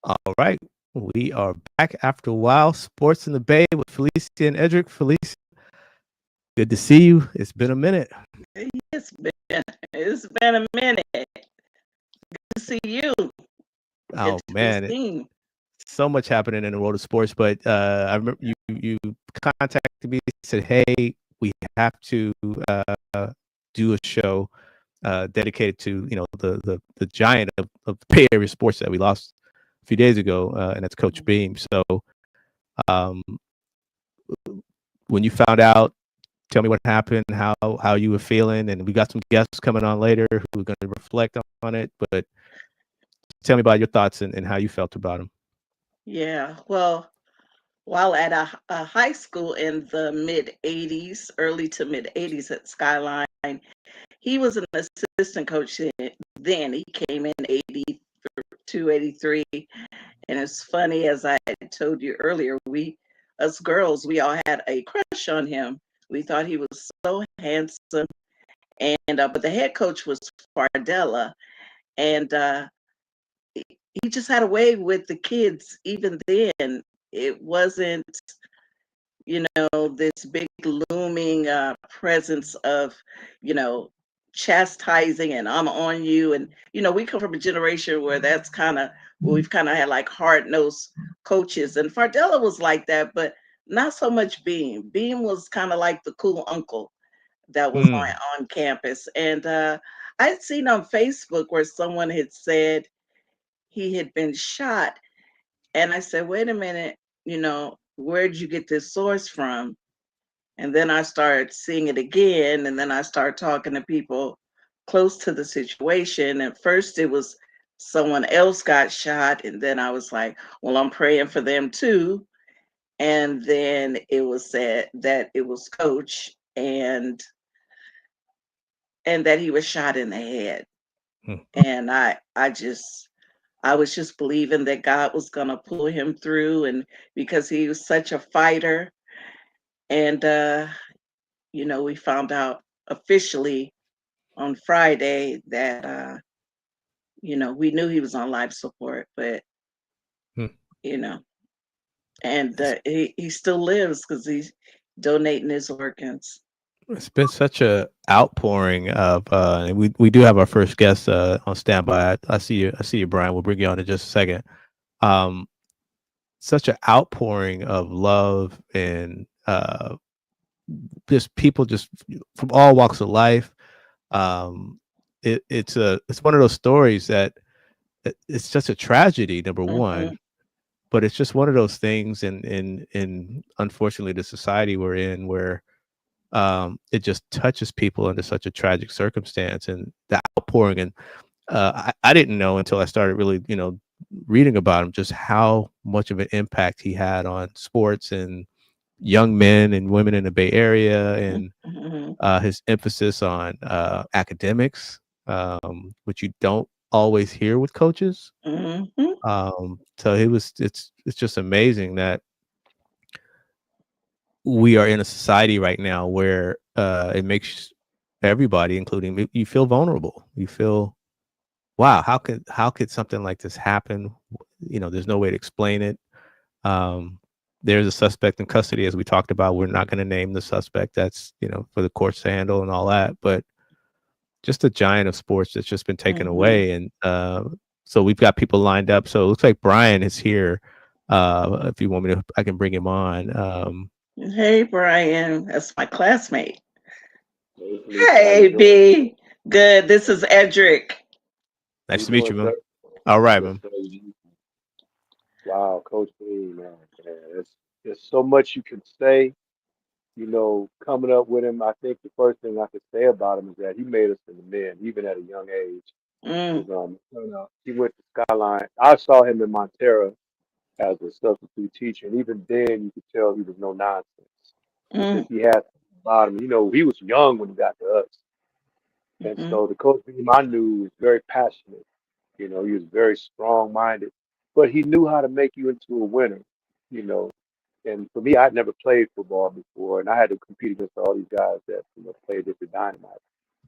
All right. We are back after a while. Sports in the Bay with Felicia and Eddrick. Felicia, good to see you. It's been a minute. It's been a minute to see you. Good Oh to be man, seen. so much happening in the world of sports. But I remember you contacted me, said, "Hey, we have to do a show dedicated to the giant of the Bay Area sports that we lost a few days ago, and that's Coach Beam." So um, when you found out, tell me what happened, how you were feeling, and we got some guests coming on later who are going to reflect on it. But tell me about your thoughts and how you felt about him. Yeah. Well, while at a high school in the mid 80s, early to mid 80s at Skyline, he was an assistant coach then. He came in 82, 83. And it's funny, as I told you earlier, us girls, we all had a crush on him. We thought he was so handsome. And, but the head coach was Fardella. And, he just had a way with the kids even then. It wasn't, this big looming presence of, you know, chastising and I'm on you. And, we come from a generation where that's kind of, we've kind of had like hard nosed coaches. And Fardella was like that, but not so much Beam. Beam was kind of like the cool uncle that was Mm. on campus. And I'd seen on Facebook where someone had said he had been shot. And I said, wait a minute, where'd you get this source from? And then I started seeing it again. And then I started talking to people close to the situation. At first, it was someone else got shot. And then I was like, well, I'm praying for them too. And then it was said that it was Coach and that he was shot in the head. Mm. And I was just believing that God was going to pull him through, and because he was such a fighter. And, we found out officially on Friday that, we knew he was on life support, but, Mm. you know, and It's, he still lives because he's donating his organs. it's been such a outpouring of and we do have our first guest on standby. I see you, Brian. We'll bring you on in just a second. Um, Such an outpouring of love and just people just from all walks of life. Um, it's one of those stories that it's just a tragedy, number one, Hmm. but it's just one of those things in unfortunately the society we're in where it just touches people under such a tragic circumstance and the outpouring. And I didn't know until I started really reading about him just how much of an impact he had on sports and young men and women in the Bay Area, and Hmm. his emphasis on academics, which you don't always hear with coaches. Hmm. So it's just amazing that we are in a society right now where it makes everybody, including me, you feel vulnerable. You feel, wow, how could something like this happen? There's no way to explain it. Um, there's a suspect in custody, as we talked about. We're not going to name the suspect. That's for the courts to handle and all that. But just a giant of sports that's just been taken Hmm. away, and so we've got people lined up. So it looks like Brian is here. If you want me to, I can bring him on. Hey, Brian, that's my classmate. Hey, Felicia, how you Hey, doing? B. Good. This is Edric. How Nice you to meet you, doing, man. sir? All right, Yes, man. sir. Wow, Coach B, man. There's so much you can say. Coming up with him, I think the first thing I could say about him is that he made us into men, even at a young age. Mm, Because he went to Skyline. I saw him in Montera as a substitute teacher, and even then, you could tell he was no nonsense. It's mm, just he had about him. He was young when he got to us, and mm, so the Coach B I knew was very passionate. He was very strong minded, but he knew how to make you into a winner, you know. And for me, I'd never played football before, and I had to compete against all these guys that, played at the dynamite.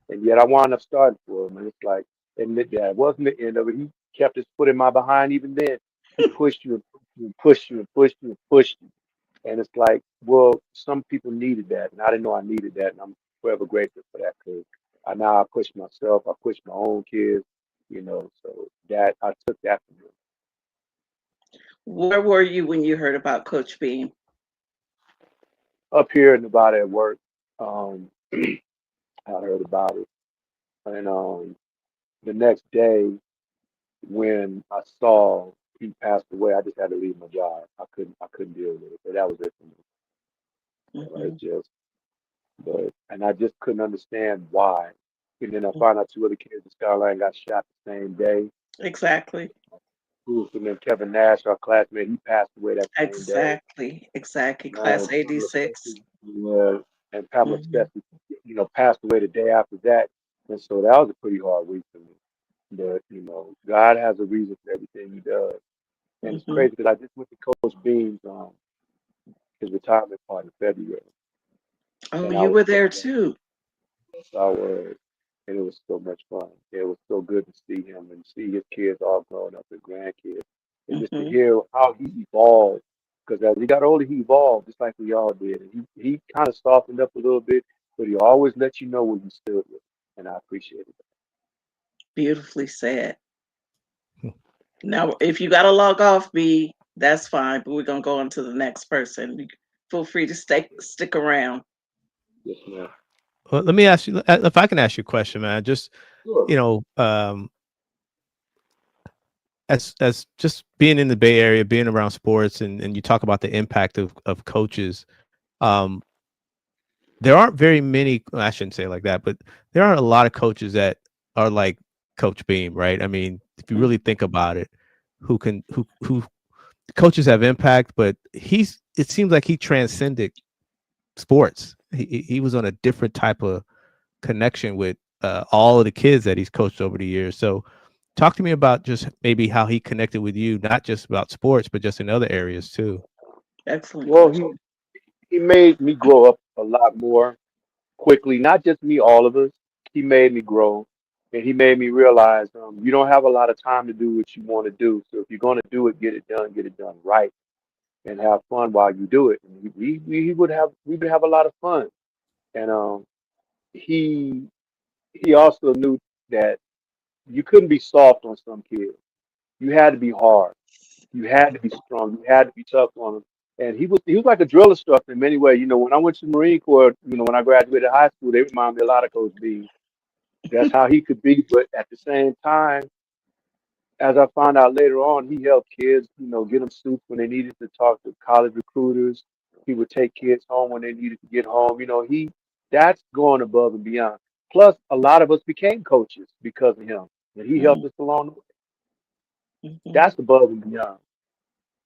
And yet I wound up starting for him. And it's like, and that wasn't the end of it. He kept his foot in my behind even then. he pushed you and pushed you and pushed you and pushed you and pushed you. And it's like, well, some people needed that, and I didn't know I needed that, and I'm forever grateful for that because I now I push myself, I push my own kids, so that I took that from him. Where were you when you heard about Coach Beam? Up here in Nevada at work, um, I heard about it, and the next day when I saw he passed away, I just had to leave my job. I couldn't deal with it. But that was it for me. Hmm. It just, but and I just couldn't understand why. And then I found out two other kids in Skyline got shot the same day. Exactly. And then Kevin Nash, our classmate, he passed away that same day. Exactly. Exactly. Man, Class Pamela 86. Stessy, and Pamela Hmm. Stessy, passed away the day after that. And so that was a pretty hard week for me. But, God has a reason for everything he does. And it's Hmm. crazy because I just went to Coach Beam's his retirement party in February, Oh, and I you was were so there glad too. I was, and it was so much fun. It was so good to see him and see his kids all grown up and grandkids, and just to Hmm. hear how he evolved. Because as he got older, he evolved just like we all did, and he kind of softened up a little bit, but he always let you know where you stood with, and I appreciated it. Beautifully said. Now, if you got to log off, B, that's fine, but we're going to go on to the next person. Feel free to stick around. Yes, ma'am. Well, let me ask you if I can ask you a question, man. Just Sure. you know, as just being in the Bay Area, being around sports, and you talk about the impact of coaches. Um, there aren't very many. Well, I shouldn't say it like that, but there aren't a lot of coaches that are like Coach Beam, right? I mean, if you really think about it, who coaches have impact, but it seems like he transcended sports. He was on a different type of connection with all of the kids that he's coached over the years. So talk to me about just maybe how he connected with you, not just about sports, but just in other areas too. Excellent Well, question. he made me grow up a lot more quickly, not just me, all of us. He made me grow, and he made me realize you don't have a lot of time to do what you want to do. So if you're going to do it, get it done right, and have fun while you do it. And we would have a lot of fun. And he he also knew that you couldn't be soft on some kids. You had to be hard. You had to be strong. You had to be tough on them. And he was like a drill instructor in many ways. When I went to the Marine Corps, when I graduated high school, they reminded me a lot of Coach B. That's how he could be. But at the same time, as I found out later on, he helped kids, get them soup when they needed to talk to college recruiters. He would take kids home when they needed to get home. That's going above and beyond. Plus, a lot of us became coaches because of him, and he helped us along the way. Mm-hmm. That's above and beyond.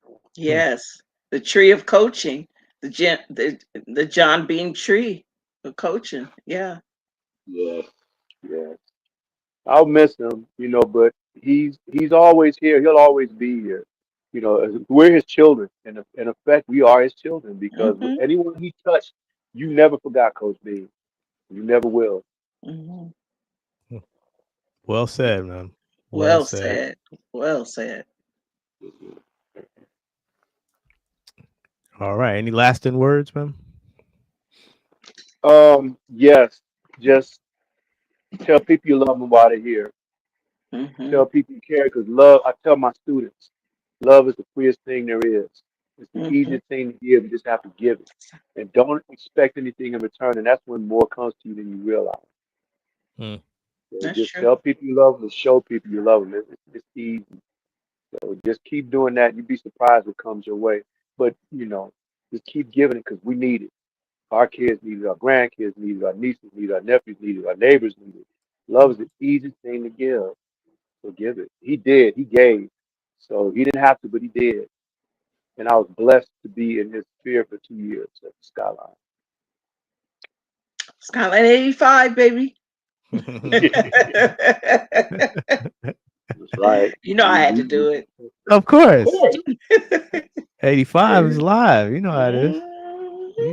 Hmm. Yes, the tree of coaching, the John Beam tree of coaching. Yeah. Yes, yes. I'll miss him, but he's always here. He'll always be here. We're his children, and in effect, we are his children because Hmm. anyone he touched, you never forgot Coach B. You never will. Hmm. Well said, man. Well Well said. said. Well said. All right. Any lasting words, man? Yes, just tell people you love them while they're here. Hmm. Tell people you care because love. I tell my students, love is the freest thing there is. It's the Hmm. easiest thing to give. You just have to give it, and don't expect anything in return. And that's when more comes to you than you realize. Hmm. So That's just true. tell people you love them and show people you love them. It's easy. So just keep doing that. You'd be surprised what comes your way. But just keep giving it because we need it. Our kids need it. Our grandkids need it. Our nieces need it. Our nephews need it. Our neighbors need it. Love is the easiest thing to give. So give it. He did. He gave. So he didn't have to, but he did. And I was blessed to be in his sphere for 2 years at the Skyline. Skyline 85, baby. That's right. You know I had to do it. Of Of course. course. 85 is We, live. You know how it is. You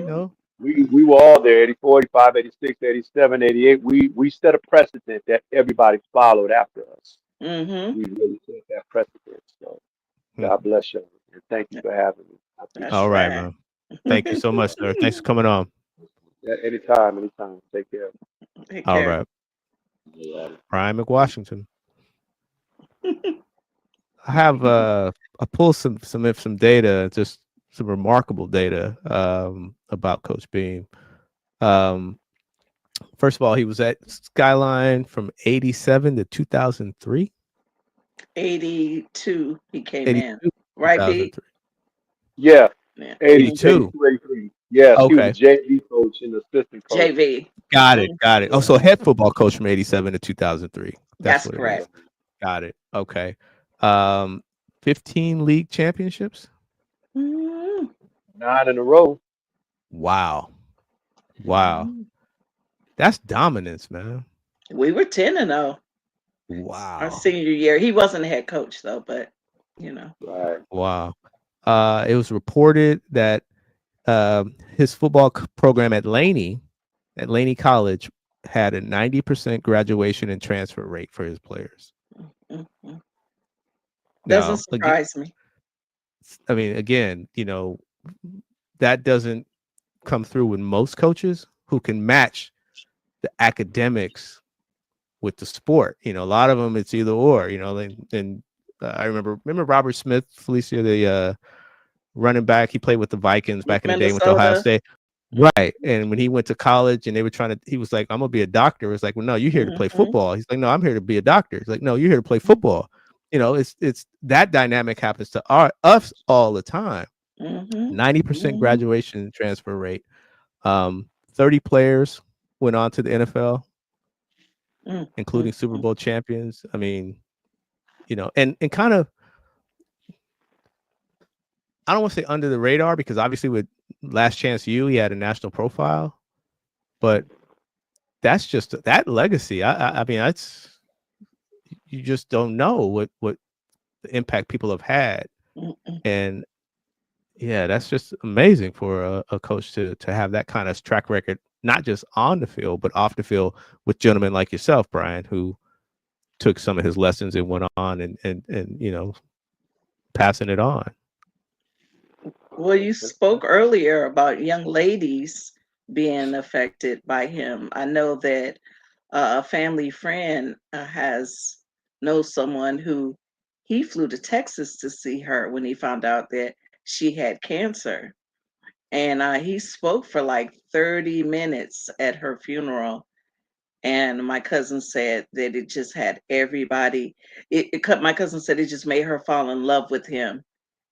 Mhm. know. we were all there, 84, 85, 86, 87, 88. We set a precedent that everybody followed after us. Mhm. We really set that precedent. So God bless you, and thank you for having me. I appreciate That's All right, right. man. Thank you so much, sir. Thanks for coming on. it. Yeah, anytime, anytime. Take care. Take All care. right, All right. Brian McWashington. I have I pulled some data, just some remarkable data about Coach Beam. Um, First of all, he was at Skyline from 87 to 2003. 82, he came in. 82, Right, Pete? 2003. Yeah, Yeah. 80, 82. 82, 83. Yes, he was a Okay. JV coach and assistant coach. JV. Got it. Mm, Got it. Oh, so Yeah. head football coach from 87 to 2003. That's that's what it Yeah. is. correct. Got it. Okay. Um, 15 league championships. Mm, 9 in a row. Wow. Wow. mm. That's dominance, man. We were 10-0 our Wow. senior year. He wasn't a head coach though, but you know. Right. Wow. It was reported that his football program at Laney College, had a 90% graduation and transfer rate for his players. Mm. Doesn't Now, again, surprise me. I mean, again, that doesn't come through with most coaches who can match the academics with the sport. A lot of them, it's either or. And I remember Robert Smith, Felicia, the running back. He played with the Vikings back in the day. Went to Ohio Minnesota. State. Right. And when he went to college and they were he was like, I'm gonna be a doctor. It's like, well, no, you're here to play Mm-hmm. football. He's like, no, I'm here to be a doctor. He's like, no, you're here to play football. It's that dynamic happens to us all the time. Mm-hmm. 90% Mm-hmm. graduation transfer rate. 30 players went on to the NFL, including Super Bowl champions. I mean, and kind of, I don't want to say under the radar, because obviously with Last Chance U, he had a national profile, but that's just that legacy. I mean, you just don't know what the impact people have had, Mm-mm. and yeah, that's just amazing for a coach to have that kind of track record, not just on the field but off the field, with gentlemen like yourself, Brian, who took some of his lessons and went on and passing it on. Well, you spoke earlier about young ladies being affected by him. I know that a family friend knows someone who he flew to Texas to see her when he found out that she had cancer, and he spoke for like 30 minutes at her funeral. And my cousin said that it just had everybody. My cousin said it just made her fall in love with him,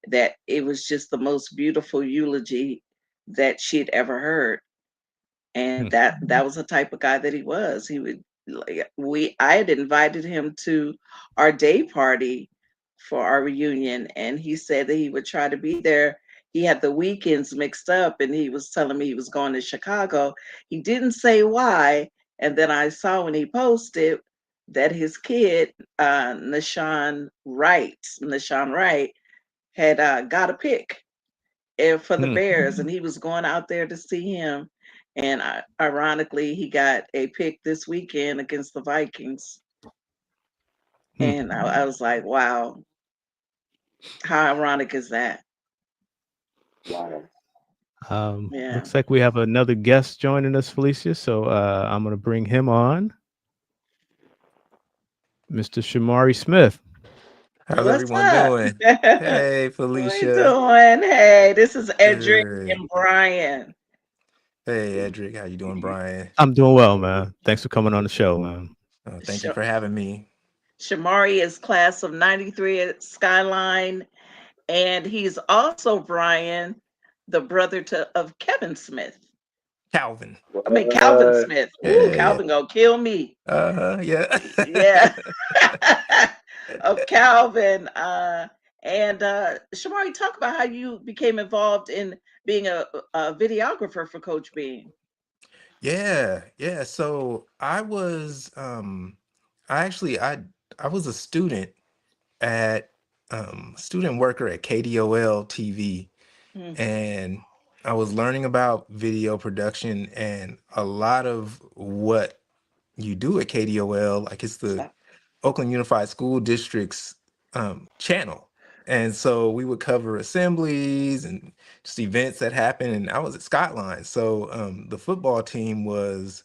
that it was just the most beautiful eulogy that she'd ever heard. And Hmm. that was the type of guy that he was. He would like I had invited him to our day party for our reunion, and he said that he would try to be there. He had the weekends mixed up, and he was telling me he was going to Chicago. He didn't say why, and then I saw when he posted that his kid, Nashawn Wright, had got a pick for the Hmm. Bears, and he was going out there to see him. And ironically, he got a pick this weekend against the Vikings. Hmm. And I was like, wow, how ironic is that? Wow. Yeah. Looks like we have another guest joining us, Felicia. So I'm going to bring him on, Mr. Shamari Smith. How's What's everyone up? doing? What Hey, we Felicia. doing? Hey, this is Eddrick Good. and Brian. Hey, Eddrick. How you doing, Brian? I'm doing well, man. Thanks for coming on the show, man. Thank you Sh- for having me. Shamari is class of 93 at Skyline. And he's also, Brian, the brother of Kevin Smith. Calvin. I mean, Calvin What? Smith. Ooh, Yeah. Calvin gonna kill me. Yeah. Yeah. Of Calvin. And Shamari, talk about how you became involved in being a videographer for Coach Bean. Yeah. So I was a student at student worker at KDOL TV, Hmm. and I was learning about video production, and a lot of what you do at KDOL, like it's the Oakland Unified School District's channel. And so we would cover assemblies and just events that happened. And I was at Skyline. So the football team was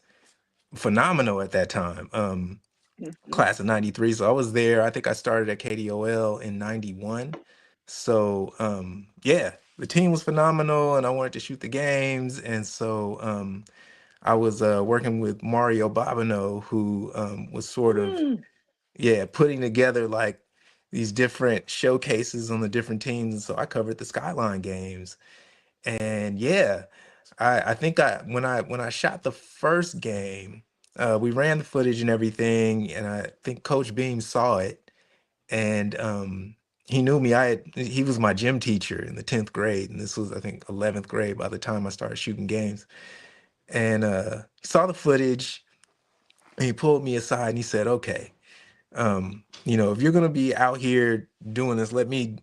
phenomenal at that time. Mhm. Class of 93. So I was there. I think I started at KDOL in 91. So yeah, the team was phenomenal and I wanted to shoot the games. And so I was working with Mario Bobineau, who was sort of, Mm. yeah, putting together like these different showcases on the different teams. And so I covered the Skyline games. And yeah, I think when I shot the first game, we ran the footage and everything, and I think Coach Beam saw it, and he knew me. He was my gym teacher in the 10th grade, and this was I think 11th grade by the time I started shooting games. And he saw the footage, and he pulled me aside and he said, "Okay, if you're gonna be out here doing this, let me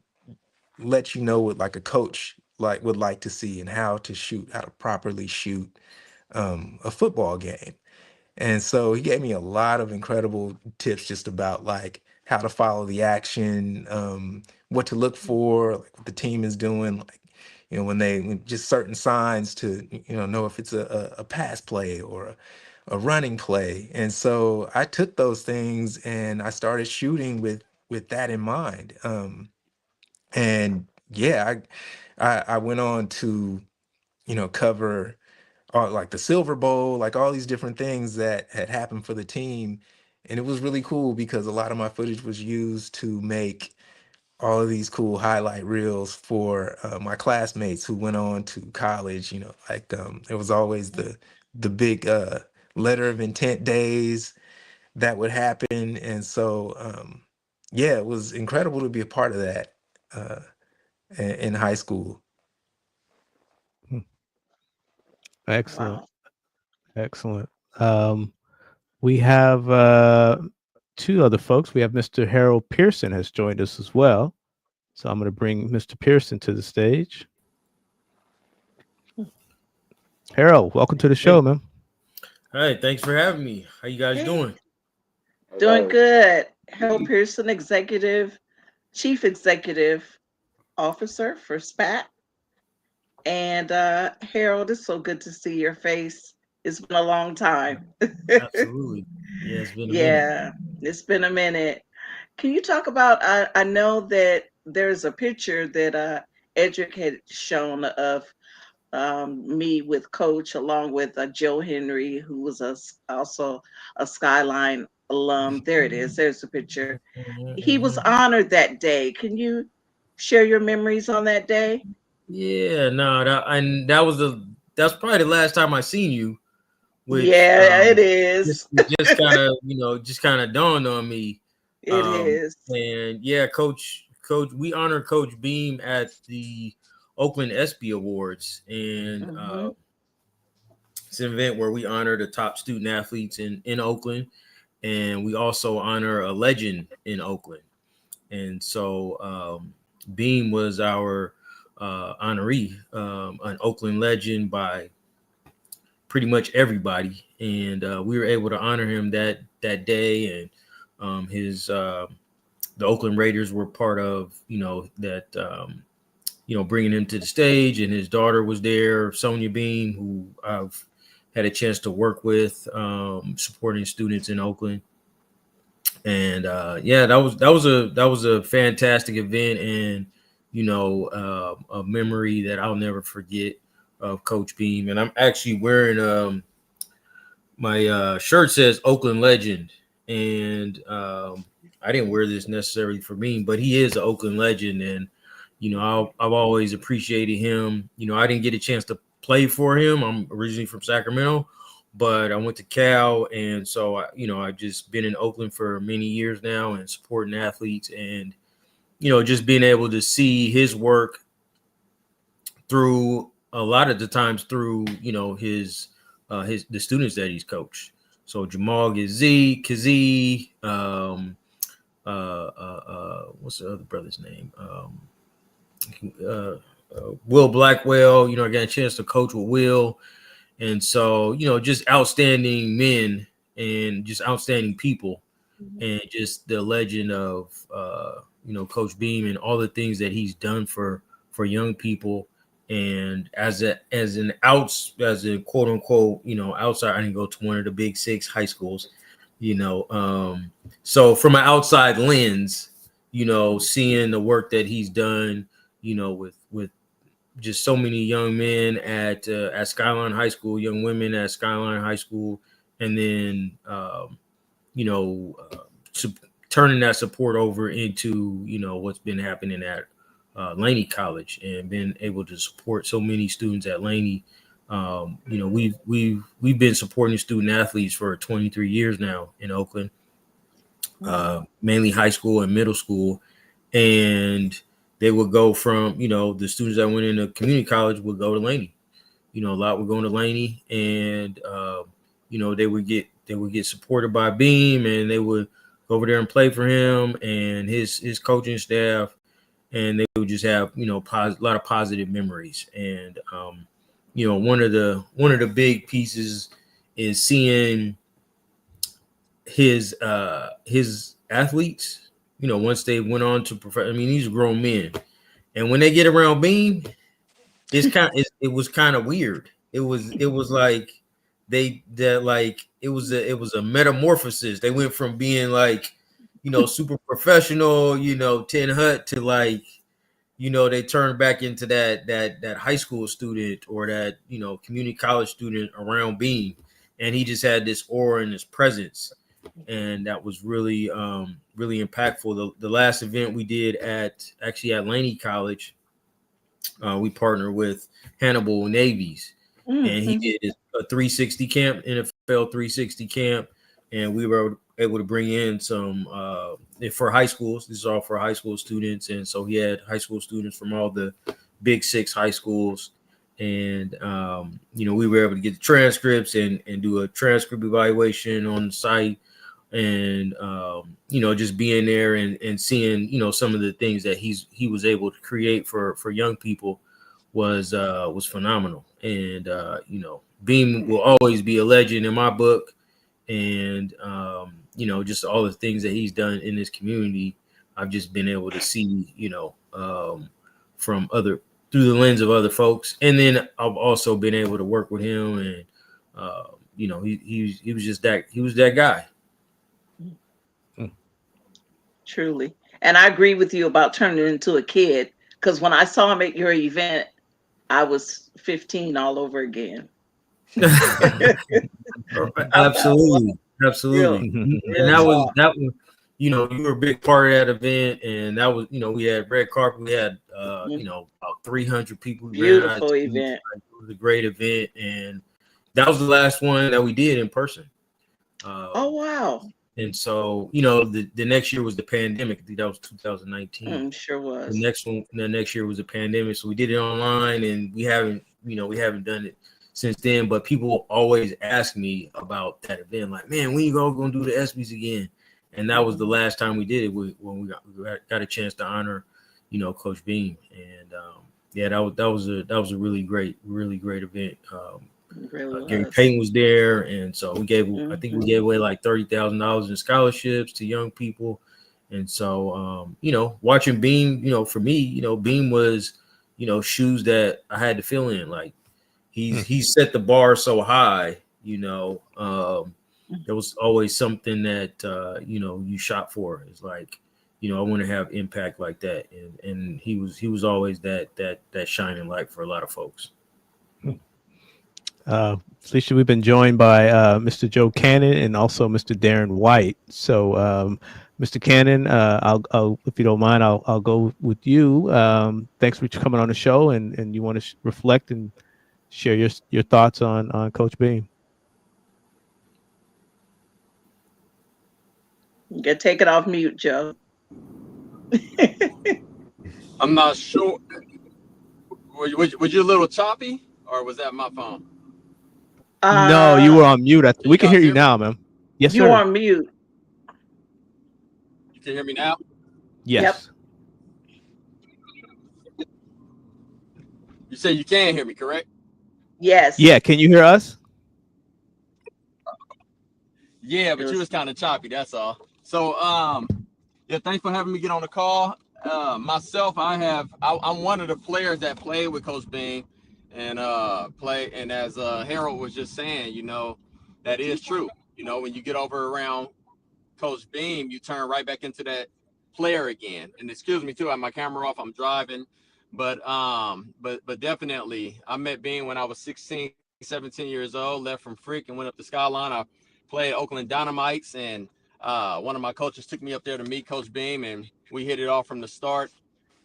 let you know what like a coach like would like to see and how to properly shoot a football game." And so he gave me a lot of incredible tips just about like how to follow the action, what to look for, like what the team is doing, like when just certain signs to know if it's a pass play or a running play. And so I took those things and I started shooting with that in mind. And yeah, I went on to cover like the Silver Bowl, like all these different things that had happened for the team. And it was really cool because a lot of my footage was used to make all of these cool highlight reels for my classmates who went on to college. Like there was always the big letter of intent days that would happen. And so yeah, it was incredible to be a part of that uh, in high school. Hmm. Excellent. Wow. Excellent. We have two other folks. We have Mr. Harold Pearson has joined us as well. So I'm going to bring Mr. Pearson to the stage. Harold, welcome to the show, Hey, man. hi, thanks for having me. How you guys Hey, doing? doing Hello. good. Harold Pearson, Chief Executive Officer for SPAT. And Harold, it's so good to see your face. It's been a long time. Absolutely. Yeah, it's been a minute. Yeah, it's been a minute. Can you talk about? I know that there's a picture that Eddrick had shown of me with Coach, along with Joe Henry, who was also a Skyline alum. There it is. There's the picture. He was Mhm. honored that day. Can you share your memories on that day? Yeah, no, that's probably the last time I seen you, which Yeah, it is. just kind of just kind of dawned on me. It is. And yeah, Coach, we honor Coach Beam at the Oakland ESPY Awards, and Mm-hmm. it's an event where we honor the top student athletes in Oakland, and we also honor a legend in Oakland. And so Beam was our honoree, an Oakland legend by pretty much everybody, and we were able to honor him that day. And his the Oakland Raiders were part of that bringing him to the stage, and his daughter was there, Sonia Beam, who I've had a chance to work with, supporting students in Oakland. And yeah, that was a fantastic event, and a memory that I'll never forget of Coach Beam. And I'm actually wearing my shirt says Oakland Legend, and I didn't wear this necessarily for me, but he is an Oakland legend, and I've always appreciated him. I didn't get a chance to play for him. I'm originally from Sacramento, but I went to Cal, and so I just been in Oakland for many years now and supporting athletes, and just being able to see his work through a lot of the times through his the students that he's coached. So Jamal Kazee, what's the other brother's name? Uh, Will Blackwell. I got a chance to coach with Will, and so just outstanding men and just outstanding people, and just the legend of Coach Beam and all the things that he's done for young people. And as a quote unquote, outside, I didn't go to one of the big 6 high schools, so from an outside lens, seeing the work that he's done, with just so many young men at Skyline High School, young women at Skyline High School, and then turning that support over into what's been happening at Laney College, and been able to support so many students at Laney. We've been supporting student athletes for 23 years now in Oakland, mainly high school and middle school, and they would go from the students that went into community college would go to Laney. A lot would go to Laney, and they would get supported by Beam, and they would go over there and play for him and his coaching staff, and they would just have a lot of positive memories. And one of the big pieces is seeing his athletes, once they went on to these are grown men, and when they get around Beam, it was kind of weird. It was like it was a metamorphosis. They went from being super professional, 10 hut, to they turned back into that high school student or that community college student around Beam, and he just had this aura and this presence, and that was really really impactful. The last event we did at Laney College, we partnered with Hannibal Navies, and he did a 360 camp, NFL 360 camp, and we were able to bring in some for high schools. This is all for high school students, and so he had high school students from all the big 6 high schools, and we were able to get the transcripts and do a transcript evaluation on the site, and just being there and seeing some of the things that he was able to create for young people was phenomenal. And Beam will always be a legend in my book, and just all the things that he's done in this community, I've just been able to see from through the lens of other folks, and then I've also been able to work with him, and he was that guy. Truly. And I agree with you about turning into a kid, because when I saw him at your event, I was 15 all over again. Absolutely. Real, And real that was you were a big part of that event, and that was we had red carpet, we had about 300 people. Beautiful event. It was a great event, and that was the last one that we did in person. Oh wow. And so, the next year was the pandemic. I think that was 2019. Sure was. The next year was the pandemic. So we did it online, and we haven't done it since then. But people always ask me about that event, like, man, when you going to do the ESPYs again? And that was the last time we did it, when we got a chance to honor, Coach Beam. And that was a really great event. Gary Payton was there, and so we gave I think we gave away like $30,000 in scholarships to young people. And so watching Beam, for me, Beam was shoes that I had to fill in. Like he set the bar so high, there was always something that you shot for. It's like I want to have impact like that, and he was always that shining light for a lot of folks. Felicia, we've been joined by Mr. Joe Cannon and also Mr. Darren White. So, Mr. Cannon, I'll if you don't mind, I'll go with you. Thanks for coming on the show, and you want to reflect and share your thoughts on Coach Beam. You can take it off mute, Joe. I'm not sure. Was you a little choppy, or was that my phone? No, you were on mute. We can hear you now, man. Yes, sir. You're on mute. You can hear me now? Yes. Yep. You say you can hear me, correct? Yes. Yeah. Can you hear us? Yeah, but you was kind of choppy. That's all. So, Yeah, thanks for having me get on the call. Myself, I'm one of the players that played with Coach Beam, and as Harold was just saying, that is true. When you get over around Coach Beam, you turn right back into that player again. And excuse me too, I have my camera off. I'm driving, but definitely, I met Beam when I was 16, 17 years old. Left from Frick and went up to Skyline. I played Oakland Dynamites, and one of my coaches took me up there to meet Coach Beam, and we hit it off from the start.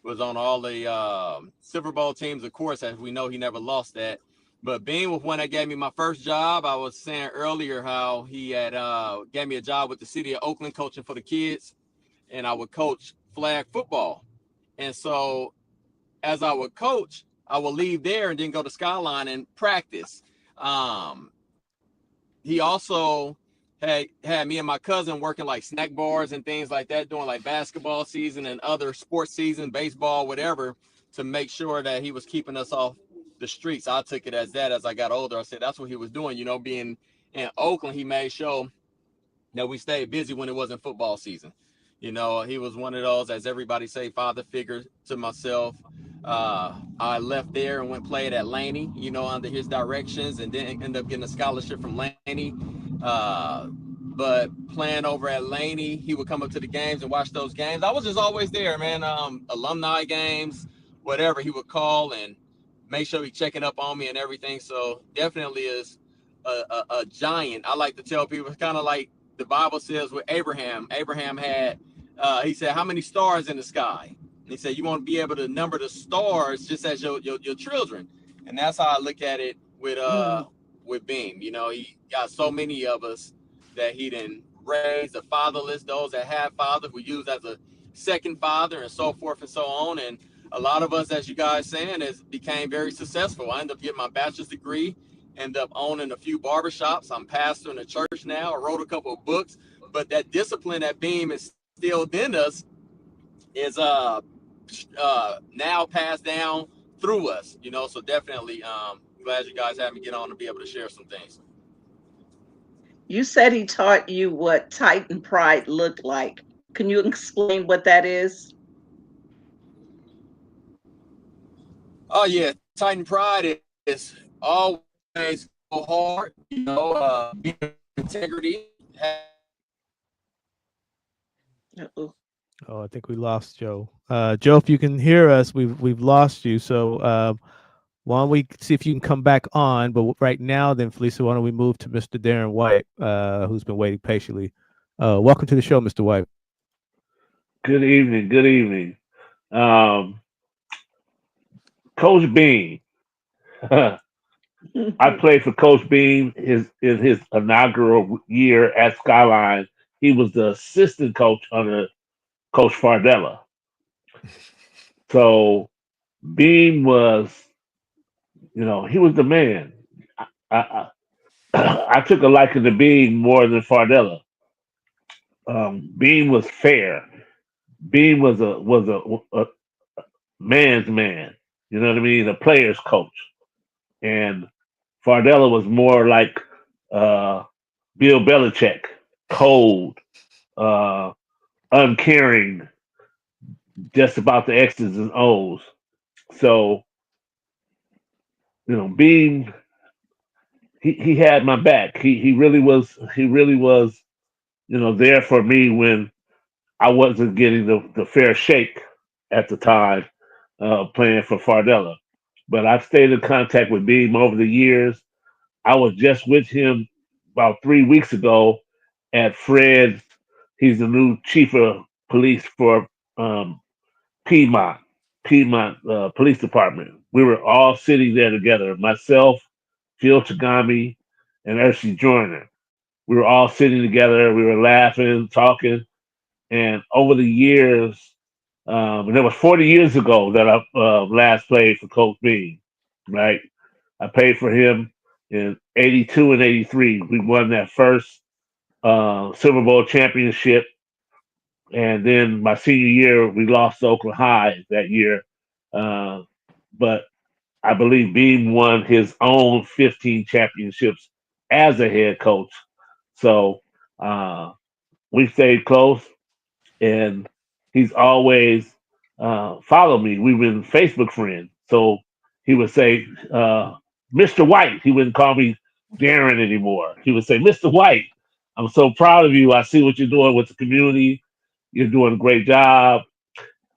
Was on all the Super Bowl teams, of course, as we know he never lost that. But Bean was one that gave me my first job. I was saying earlier how he had gave me a job with the city of Oakland coaching for the kids, and I would coach flag football. And so as I would coach, I would leave there and then go to Skyline and practice. Um, he also had me and my cousin working like snack bars and things like that, doing like basketball season and other sports season, baseball, whatever, to make sure that he was keeping us off the streets. I took it as that as I got older. I said that's what he was doing. Being in Oakland, he made sure that we stayed busy when it wasn't football season. He was one of those, as everybody say, father figure to myself. I left there and went played at Laney, under his directions, and then ended up getting a scholarship from Laney. But playing over at Laney, he would come up to the games and watch those games. I was just always there, man. Alumni games, whatever, he would call and make sure he checking up on me and everything. So definitely is a giant. I like to tell people it's kind of like the Bible says with Abraham. Abraham had, he said, how many stars in the sky? And he said, you want to be able to number the stars just as your children. And that's how I look at it with Beam. He got so many of us that he didn't raise, the fatherless, those that have fathers we use as a second father and so forth and so on. And a lot of us, as you guys saying, became very successful. I ended up getting my bachelor's degree, ended up owning a few barbershops. I'm pastoring a church now. I wrote a couple of books, but that discipline that Beam instilled in us is now passed down through us. So definitely glad you guys had me get on to be able to share some things. You said he taught you what Titan Pride looked like. Can you explain what that is? Oh yeah, Titan Pride is always go hard. Be integrity. Uh-oh. Oh, I think we lost Joe. Joe, if you can hear us, we've lost you. So why don't we see if you can come back on? But right now, then, Felicia, why don't we move to Mr. Darren White, who's been waiting patiently. Welcome to the show, Mr. White. Good evening. Good evening. Coach Beam. I played for Coach Beam in his inaugural year at Skyline. He was the assistant coach under Coach Fardella. So Beam was, he was the man. I, I took a liking to Beam more than Fardella. Beam was fair. Beam was a man's man. You know what I mean? A player's coach. And Fardella was more like Bill Belichick, cold, uncaring, just about the X's and O's. So, Beam, he had my back. He really was there for me when I wasn't getting the fair shake at the time, playing for Fardella. But I've stayed in contact with Beam over the years. I was just with him about 3 weeks ago at Fred's. He's the new chief of police for Piedmont, Police Department. We were all sitting there together. Myself, Phil Chagami, and Ersie Joyner. We were all sitting together. We were laughing, talking, and over the years, and that was 40 years ago that I last played for Coach Beam, right? I played for him in 82 and 83. We won that first Super Bowl championship. And then my senior year, we lost to Oakland High that year. But I believe Beam won his own 15 championships as a head coach. So we stayed close. And he's always followed me. We've been Facebook friends. So he would say, Mr. White. He wouldn't call me Darren anymore. He would say, Mr. White, I'm so proud of you. I see what you're doing with the community. You're doing a great job.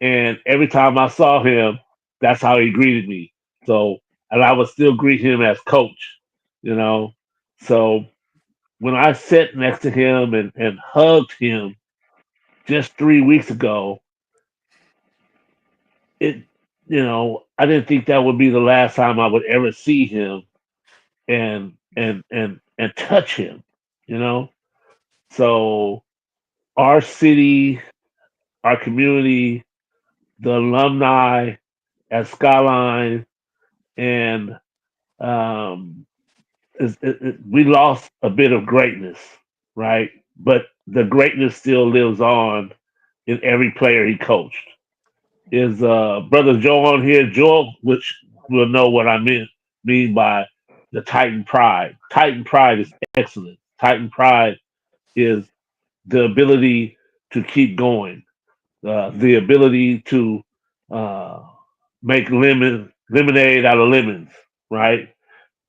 And every time I saw him, that's how he greeted me. So, and I would still greet him as coach, you know. So when I sat next to him and hugged him just 3 weeks ago, it, I didn't think that would be the last time I would ever see him and touch him, you know. So our city, our community, the alumni at Skyline, and um, we lost a bit of greatness, right? But the greatness still lives on in every player he coached. Is brother Joe on here? Joe, which will know what I mean by the Titan pride. Titan pride is excellent. Titan pride is the ability to keep going, the ability to uh, make lemonade out of lemons, right?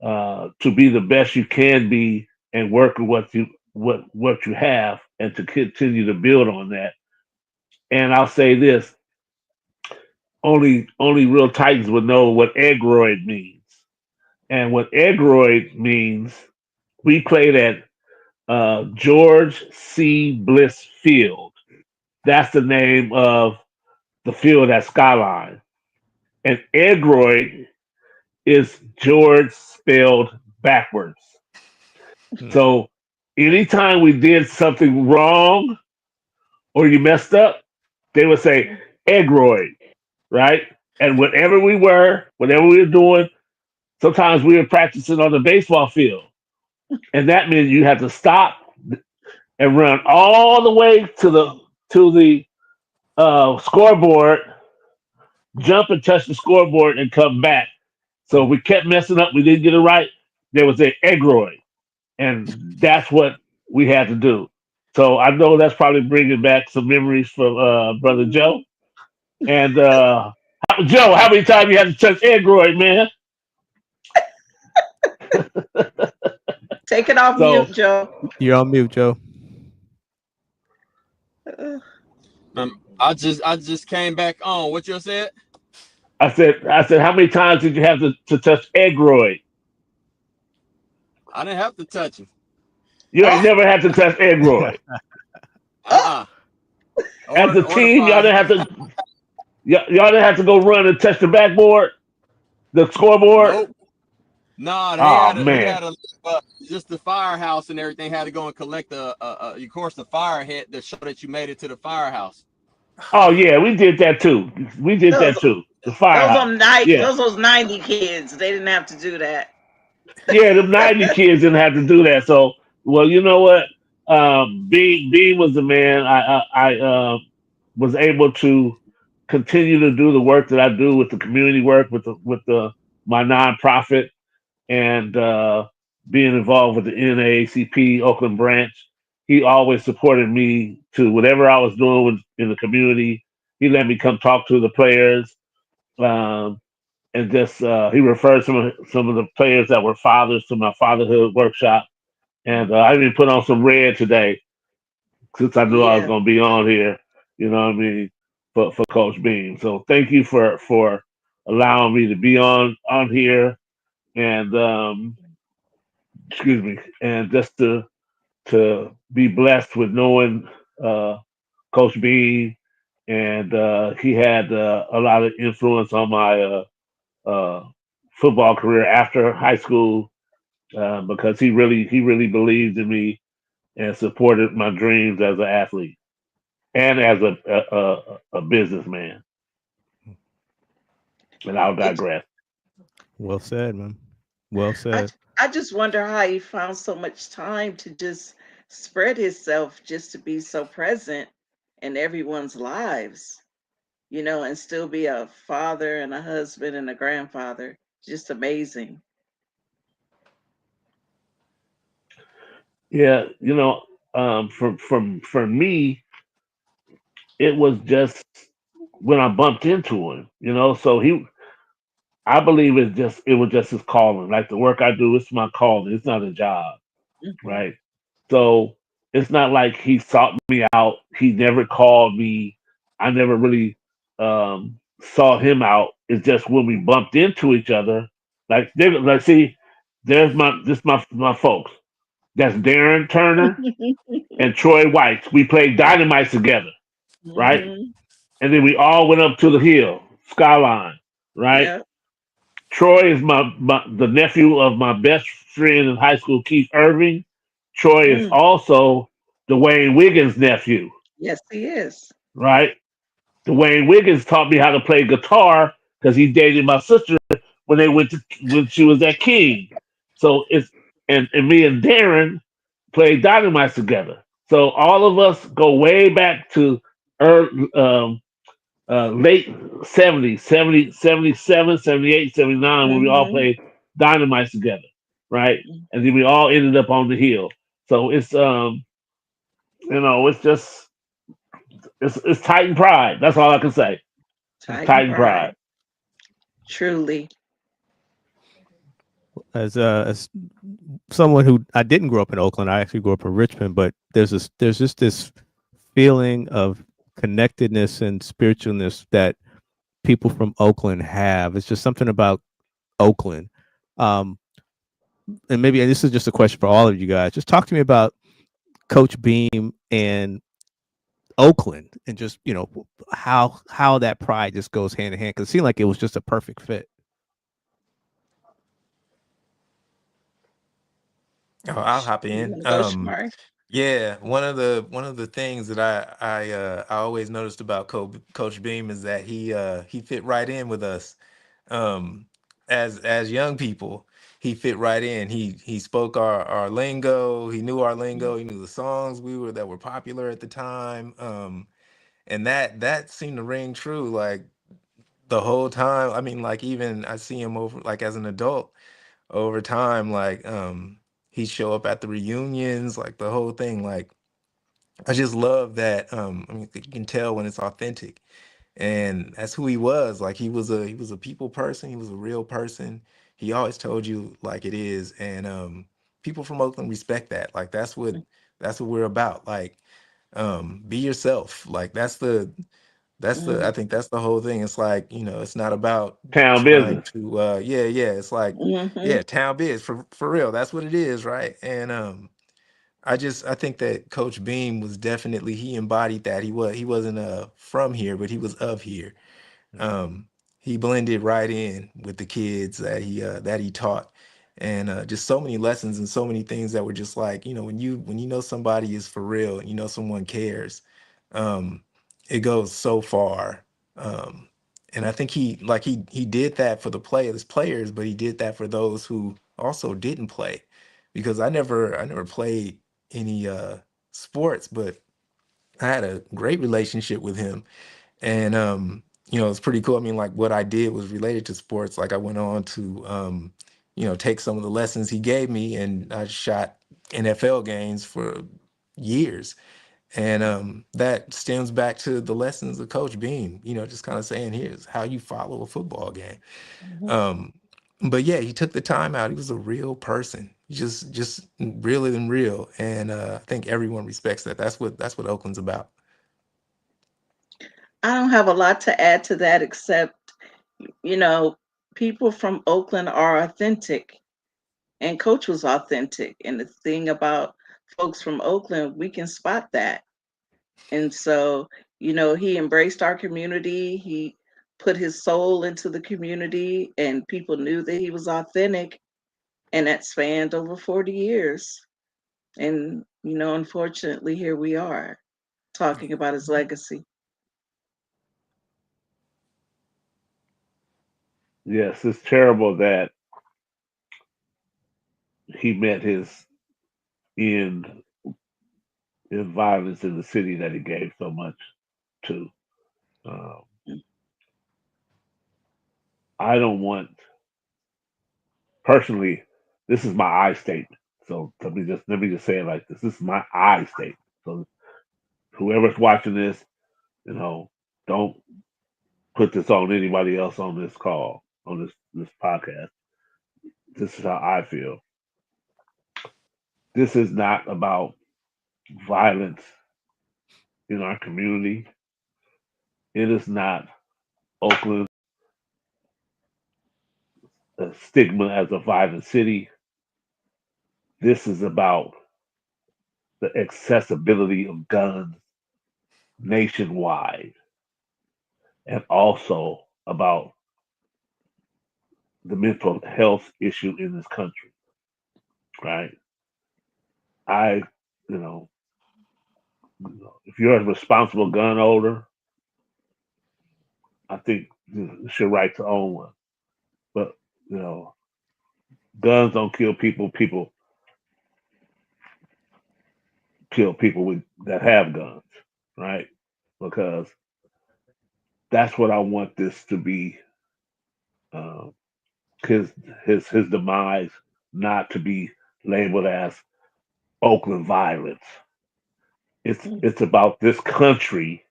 To be the best you can be and work with what you have, and to continue to build on that. And I'll say this: only real Titans would know what eggroid means. And what eggroid means, we played at George C. Bliss Field. That's the name of the field at Skyline. And eggroid is George spelled backwards. Hmm. So anytime we did something wrong or you messed up, they would say eggroid, right? And whatever we were doing, sometimes we were practicing on the baseball field. And that means you had to stop and run all the way to the scoreboard, jump and touch the scoreboard and come back. So if we kept messing up, we didn't get it right, there was an eggroid. And that's what we had to do. So I know that's probably bringing back some memories from brother Joe. And Joe, how many times you had to touch Android, man? Take it off So mute, Joe. You're on mute, Joe. Uh, I just came back on. What you said? I said, how many times did you have to touch Android? I didn't have to touch him. You ain't oh, never had to touch Android. oh, Uh-uh. As a Order team, y'all fire. didn't have to y'all didn't have to go run and touch the backboard, the scoreboard. Nope. Nah, Oh we man. had a just the firehouse and everything had to go and collect of course the fire hit to show that you made it to the firehouse. Oh yeah, we did that too. We did those that too. The those firehouse. on night Yeah. those 90 kids. They didn't have to do that. Yeah, the 90 kids didn't have to do that. So, well, you know what? Bean was the man. I was able to continue to do the work that I do with the community work with the my nonprofit and being involved with the NAACP Oakland branch. He always supported me to whatever I was doing in the community. He let me come talk to the players. Um, and just he referred some of the players that were fathers to my fatherhood workshop. And I even put on some red today since I knew I was Yeah. going to be on here. You know what I mean, for Coach Beam. So thank you for allowing me to be on here and excuse me, and just to be blessed with knowing uh, Coach Beam, and he had a lot of influence on my uh, football career after high school because he really believed in me and supported my dreams as an athlete and as a businessman. And I'll It digress. Well said, man. Well I said. I just wonder how he found so much time to just spread himself just to be so present in everyone's lives, and still be a father and a husband and a grandfather. Just amazing. Yeah, from me, it was just when I bumped into him, you know. So I believe it was just his calling. Like the work I do, it's my calling. It's not a job, Mhm. right? So it's not like he sought me out. He never called me. I never really saw him out. It's just when we bumped into each other, like see, my folks. That's Darren Turner and Troy White. We played Dynamite together, right? Mhm. And then we all went up to the hill, Skyline, right? Yep. Troy is the nephew of my best friend in high school, Keith Irving. Troy is Mm. also Dwayne Wiggins' nephew, Yes, he is. right? Dwayne Wiggins taught me how to play guitar because he dated my sister when she was at King. So it's and me and Darren played Dynamite together. So all of us go way back to early, late 70s, 70, 77, 78, 79, when we all Mhm. played Dynamite together, right? Mm. And then we all ended up on the hill. So it's it's just it's Titan pride. That's all I can say. It's Titan Titan pride. pride. Truly. As someone who I didn't grow up in Oakland, I actually grew up in Richmond, but there's just this feeling of connectedness and spiritualness that people from Oakland have. It's just something about Oakland. Um, and maybe and this is just a question for all of you guys. Just talk to me about Coach Beam and Oakland, and just how that pride just goes hand in hand. Because it seemed like it was just a perfect fit. Oh, I'll hop You in. want to go, Shamari? Yeah, one of the things that I always noticed about Coach Beam is that he fit right in with us. Um, as young people, he fit right in. He spoke our lingo. He knew our lingo. He knew the songs that were popular at the time. And that seemed to ring true like the whole time. I mean, like even I see him over like as an adult over time, like he'd show up at the reunions, like the whole thing. Like I just love that. I mean, you can tell when it's authentic, and that's who he was. Like he was a people person. He was a real person. He always told you like it is, and people from Oakland respect that. Like that's what we're about. Like be yourself. Like that's the Mhm. I think that's the whole thing. It's like, it's not about Town trying business. to yeah, it's like, Mhm. yeah, town biz for real. That's what it is, right? And I think that Coach Beam was definitely he embodied that. He wasn't from here, but he was of here. um, he blended right in with the kids that he taught, and just so many lessons and so many things that were just like when you know somebody is for real and you know someone cares, um, it goes so far. Um, and I think he did that for the players, but he did that for those who also didn't play, because I never played any sports, but I had a great relationship with him. And it's pretty cool. I mean, like what I did was related to sports. Like I went on to take some of the lessons he gave me, and I shot NFL games for years. And that stems back to the lessons of Coach Beam, just kind of saying, here's how you follow a football game. Mhm. um but yeah, he took the time out. He was a real person, just realer than real. And I think everyone respects that. That's what Oakland's about. I don't have a lot to add to that except, you know, people from Oakland are authentic, and Coach was authentic. And the thing about folks from Oakland, we can spot that. And so, he embraced our community. He put his soul into the community, and people knew that he was authentic. And that spanned over 40 years. And, unfortunately, here we are talking about his legacy. Yes, it's terrible that he met his end in violence in the city that he gave so much to. Um, I don't want personally. This is my I statement. So let me just say it like this. This is my I statement. So whoever's watching this, You know, don't put this on anybody else on this call, on this podcast. This is how I feel. This is not about violence in our community. It is not Oakland a stigma as a violent city. This is about the accessibility of guns nationwide, and also about the mental health issue in this country, right? I, you know, if you're a responsible gun owner, I think it's your right to own one. But, you know, guns don't kill people. People kill people that have guns, right? Because that's what I want this to be. Um, his his demise not to be labeled as Oakland violence. It's about this country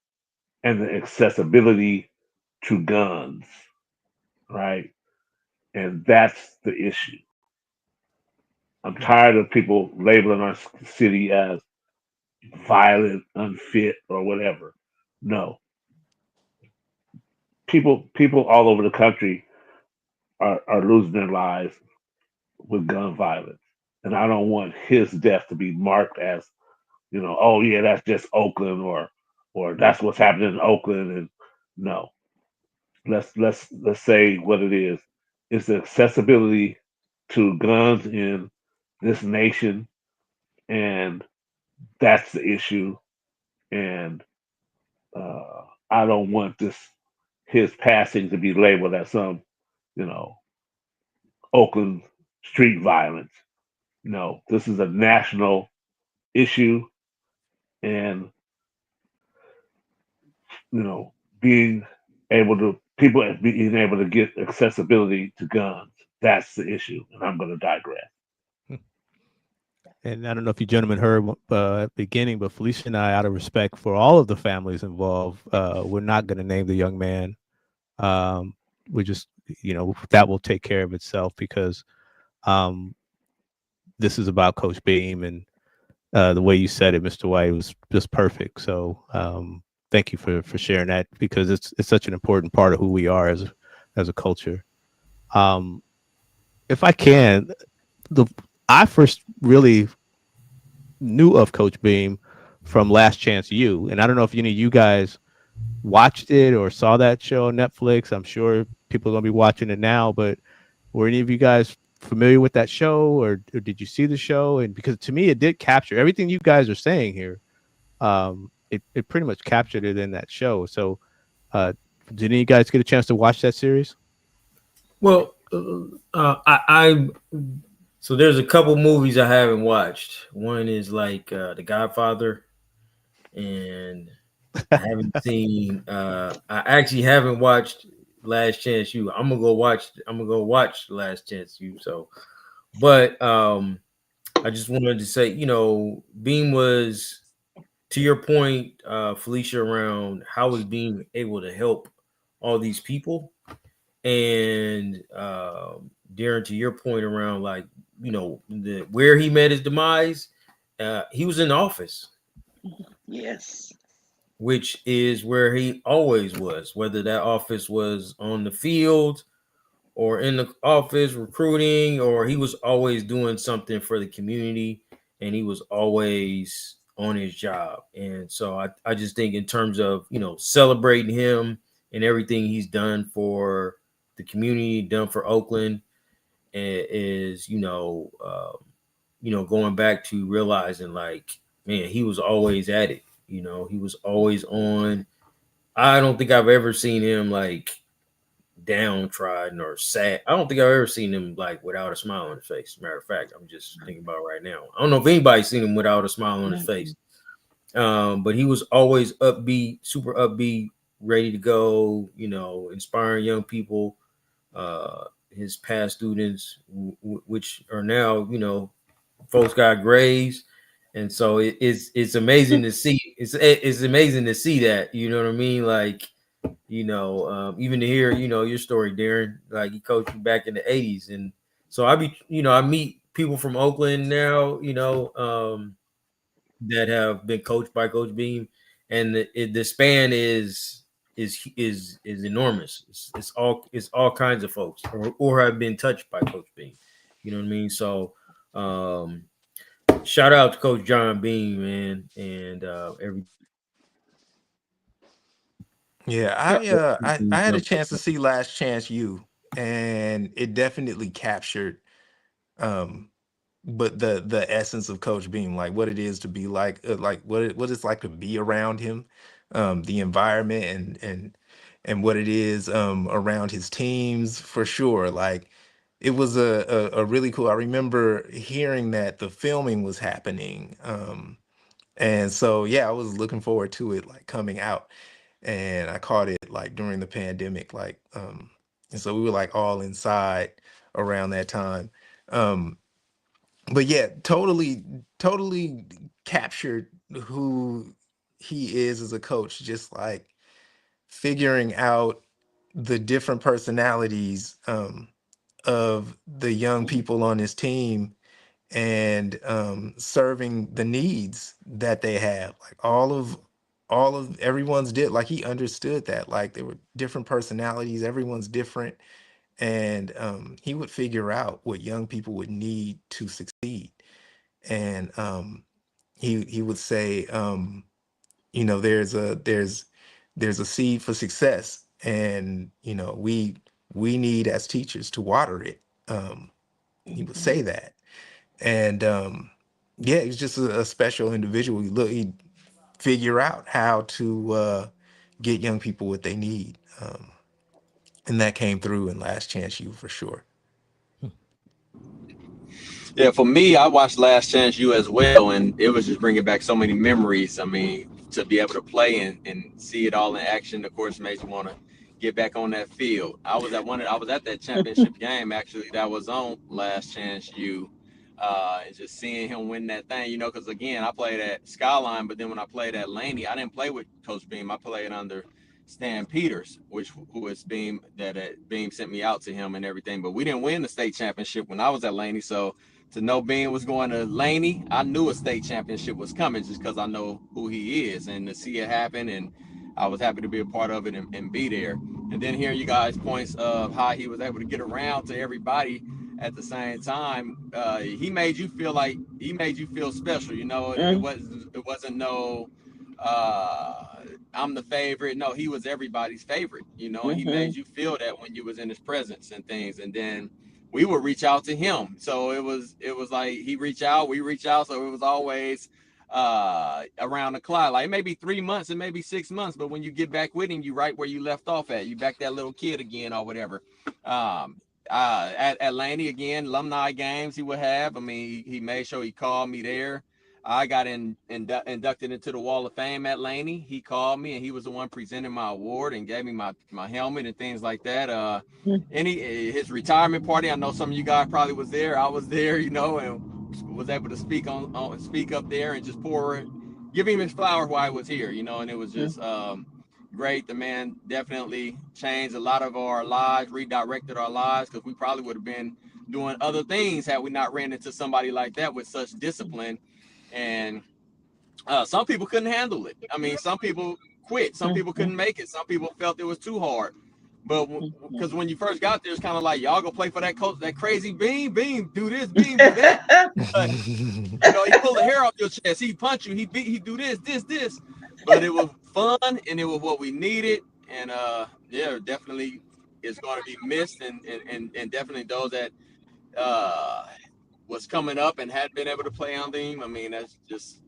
and the accessibility to guns, right? And that's the issue. I'm tired of people labeling our city as violent, unfit, or whatever. No, people all over the country are losing their lives with gun violence, and I don't want his death to be marked as, oh yeah, that's just Oakland, or that's what's happening in Oakland. And no, let's say what it is. It's the accessibility to guns in this nation, and that's the issue. And I don't want his passing to be labeled as some, you know, Oakland street violence. No, this is a national issue, and being being able to get accessibility to guns. That's the issue, and I'm going to digress. And I don't know if you gentlemen heard at the beginning, but Felicia and I, out of respect for all of the families involved, we're not going to name the young man. We just, that will take care of itself, because this is about Coach Beam, and the way you said it, Mr. White, was just perfect. So thank you for sharing that, because it's such an important part of who we are as a culture. If I can, I first really knew of Coach Beam from Last Chance U, and I don't know if any of you guys watched it or saw that show on Netflix. I'm sure people are gonna be watching it now, but were any of you guys familiar with that show, or did you see the show? And because to me, it did capture everything you guys are saying here. It pretty much captured it in that show. So, did any of you guys get a chance to watch that series? Well, I so there's a couple movies I haven't watched. One is like The Godfather, and I haven't seen. I actually haven't watched Last Chance U. I'm gonna go watch Last Chance U. So, but I just wanted to say, Beam was, to your point, Felicia, around how was Beam able to help all these people, and Darren, to your point around, like, where he met his demise, he was in the office. Yes. Which is where he always was, whether that office was on the field or in the office recruiting, or he was always doing something for the community, and he was always on his job. And so I just think, in terms of, celebrating him and everything he's done for the community, done for Oakland, is, going back to realizing, like, man, he was always at it. He was always on. I don't think I've ever seen him like downtrodden or sad. I don't think I've ever seen him like without a smile on his face. Matter of fact, I'm just thinking about it right now. I don't know if anybody's seen him without a smile on his face. But he was always upbeat, super upbeat, ready to go, inspiring young people, his past students, which are now, folks got grades. And so it's amazing to see. It's amazing to see that. You know what I mean? Like, even to hear your story, Darren. Like, he coached you back in the '80s, and so I meet people from Oakland now. That have been coached by Coach Beam, and the span is enormous. It's all kinds of folks, or have been touched by Coach Beam. You know what I mean? So, shout out to Coach John Beam, man, and every. Yeah, I had a chance to see Last Chance U, and it definitely captured um but the essence of Coach Beam, like what it is to be like what it's like to be around him, the environment and what it is around his teams for sure. Like it was a really cool. I remember hearing that the filming was happening. And so yeah, I was looking forward to it like coming out. And I caught it like during the pandemic, like and so we were like all inside around that time. Um but yeah, totally captured who he is as a coach, just like figuring out the different personalities of the young people on his team and serving the needs that they have. Like all of everyone's did, like he understood that, like there were different personalities, everyone's different, and he would figure out what young people would need to succeed. And he would say, there's a seed for success, and we need as teachers to water it. He would say that, and yeah, he's just a special individual. He figure out how to get young people what they need, and that came through in Last Chance U for sure. Yeah, for me, I watched Last Chance U as well, and it was just bringing back so many memories. I mean, to be able to play and see it all in action, of course, makes you want to get back on that field. I was at that championship game actually that was on Last Chance U, and just seeing him win that thing, because again, I played at Skyline, but then when I played at Laney, I didn't play with Coach Beam. I played under Stan Peters, who was Beam that Beam sent me out to him and everything. But we didn't win the state championship when I was at Laney, so to know Bean was going to Laney, I knew a state championship was coming just because I know who he is, and to see it happen, and I was happy to be a part of it and be there. And then hearing you guys' points of how he was able to get around to everybody at the same time, he made you feel special. Mm, It wasn't no I'm the favorite. No, he was everybody's favorite. And he made mhm, you feel that when you was in his presence and things, and then we would reach out to him. So it was like he reach out, we reach out. So it was always around the clock. Like it may be 3 months, it may be 6 months, but when you get back with him, you right where you left off at. You back that little kid again or whatever. At Laney again, alumni games he would have. I mean, he made sure he called me there. I got inducted into the Wall of Fame at Laney. He called me and he was the one presenting my award and gave me my helmet and things like that. His retirement party, I know some of you guys probably was there. I was there, and was able to speak up there and just give him his flower while I was here, and it was just great. The man definitely changed a lot of our lives, redirected our lives, because we probably would have been doing other things had we not ran into somebody like that with such discipline. And some people couldn't handle it. I mean, some people quit. Some people couldn't make it. Some people felt it was too hard. But because when you first got there, it's kind of like y'all go play for that coach, that crazy Beam, do this, Beam, do that. But he pull the hair off your chest. He punch you. He do this. But it was fun and it was what we needed. And yeah, definitely it's going to be missed. And definitely those that uh, was coming up and hadn't been able to play on team. I mean, that's just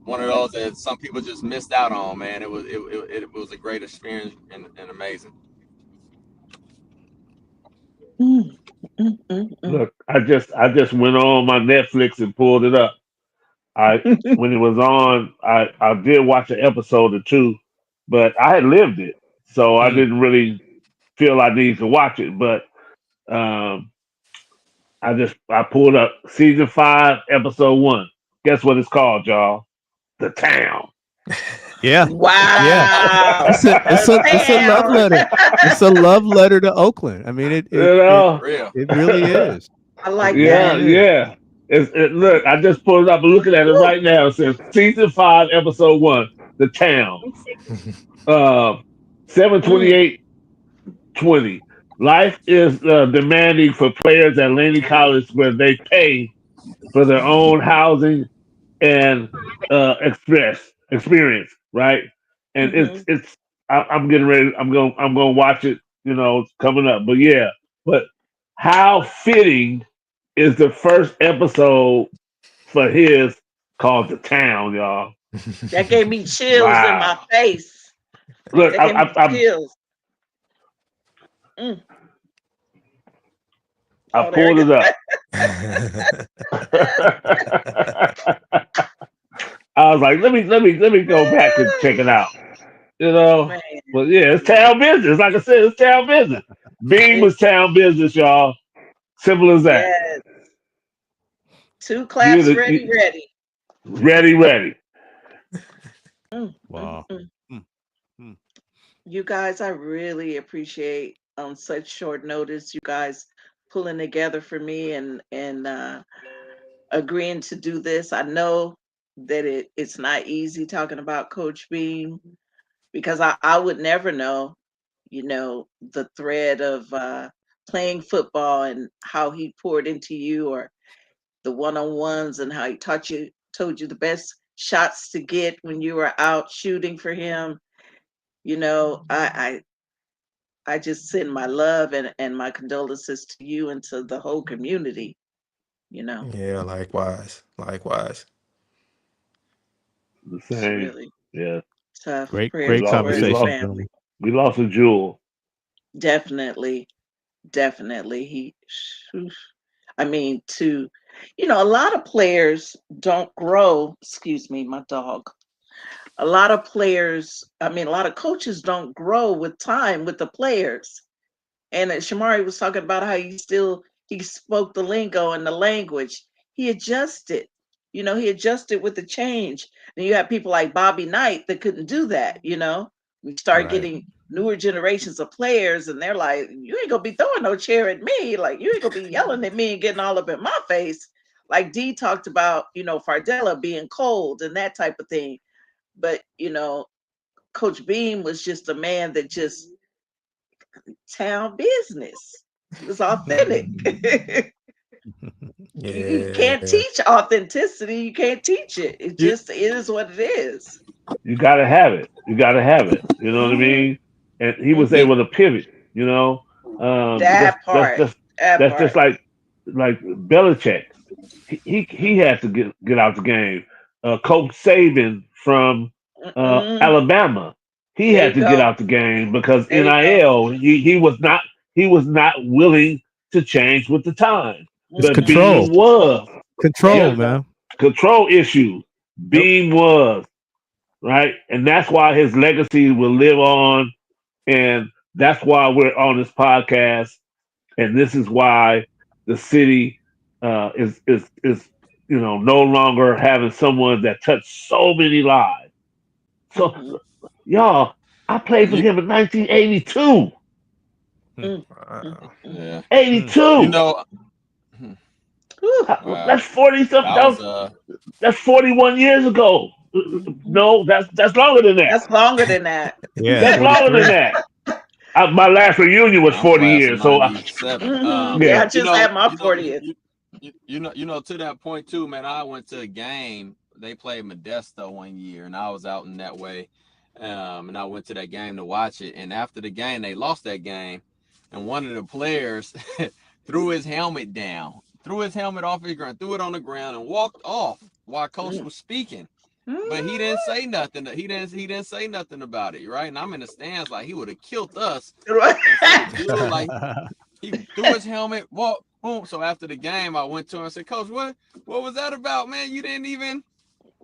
one of those that some people just missed out on. Man, it was a great experience and amazing. mm, mm. Look, I just went on my Netflix and pulled it up. I When it was on, I did watch an episode or two, but I had lived it, so I Mm. didn't really feel I needed to watch it. But um, I pulled up season 5, episode 1. Guess what it's called, y'all? The Town. Yeah. Yeah. Wow. It's a love Damn. letter. It's a love letter to Oakland. I mean, You know? Real. it really is. I like It Yeah, that. really is. yeah. Look, I just pulled it up. I'm looking at it Woo. right now. It says season 5, episode 1, The Town. 7/28/20. Life is demanding for players at Laney College where they pay for their own housing and experience, right? And Mm-hmm. I'm getting ready. I'm gonna watch it. It's coming up. But yeah, but how fitting is the first episode for his called The Town, y'all? That gave me chills in my Wow. face. Look, That gave me chills. Mm. I Oh, there pulled you it up. I was like, let me go back and check it out. You know, Man, but yeah, it's town business. Like I said, it's town business. Beam was it's town business, y'all. Simple as that. yes. 2 You claps ready, ready. ready. Mm, mm, Wow. mm. Mm, mm. You guys, I really appreciate on such short notice you guys pulling together for me and agreeing to do this. I know that it's not easy talking about Coach Beam because I would never know, the thread of playing football and how he poured into you, or the one-on-ones and how he told you the best shots to get when you were out shooting for him. I just send my love and my condolences to you and to the whole community. Yeah, likewise. Likewise. The It's same. really Yeah. tough. Great, We Prayers great lost. for We his lost. conversation, family. gentlemen. We lost a jewel. Definitely, definitely. I mean, a lot of players don't grow. Excuse me, my dog. A lot of players, a lot of coaches don't grow with time with the players. And Shamari was talking about how he spoke the lingo and the language. He adjusted. He adjusted with the change. And you have people like Bobby Knight that couldn't do that. We start Right. getting newer generations of players, and they're like, "You ain't gonna be throwing no chair at me. Like you ain't gonna be yelling at me and getting all up in my face." Like Dee talked about, Fardella being cold and that type of thing. But Coach Beam was just a man that just town business. It was authentic. You can't Yeah. teach authenticity. You can't teach it. It You, just is what it is. You gotta have it. You gotta have it. You know what I Mhm, mean? And he was you, mhm. able to pivot. That's That part. That that's just part. like Belichick. He had to get out the game. Coach Saban from Mm-mm. Alabama, he There had you to get go. out the game because There you go. NIL he was not willing to change with the time. it's But Hmm. control, Bean was. There Yeah, control, you go. man. control issues. Yep. Bean was right, and that's why his legacy will live on, and that's why we're on this podcast, and this is why the city is no longer having someone that touched so many lives. So Hmm. y'all, I played for You, him in 1982. Hmm. Mm, mm, Wow. mm. yeah. Hmm. 82. know, hmm, Whew. wow. That's 40 something. I was That's 41 years ago. Mhm. No, that's longer than that. That's longer than that. Yeah, That's longer than 43. that. My last reunion was I'm 40 class of years. So '97. Yeah, I yeah, just had my 40th. To that point too, man. I went to a game. They played Modesto one year, and I was out in that way. And I went to that game to watch it. And after the game, they lost that game, and one of the players threw his helmet down, threw his helmet off his ground, threw it on the ground, and walked off while coach was speaking. But he didn't say nothing. He didn't say nothing about it, right? And I'm in the stands like he would have killed us. And so the dude, like he threw his helmet, walked, boom. So after the game, I went to him and said, "Coach, what was that about, man? You didn't even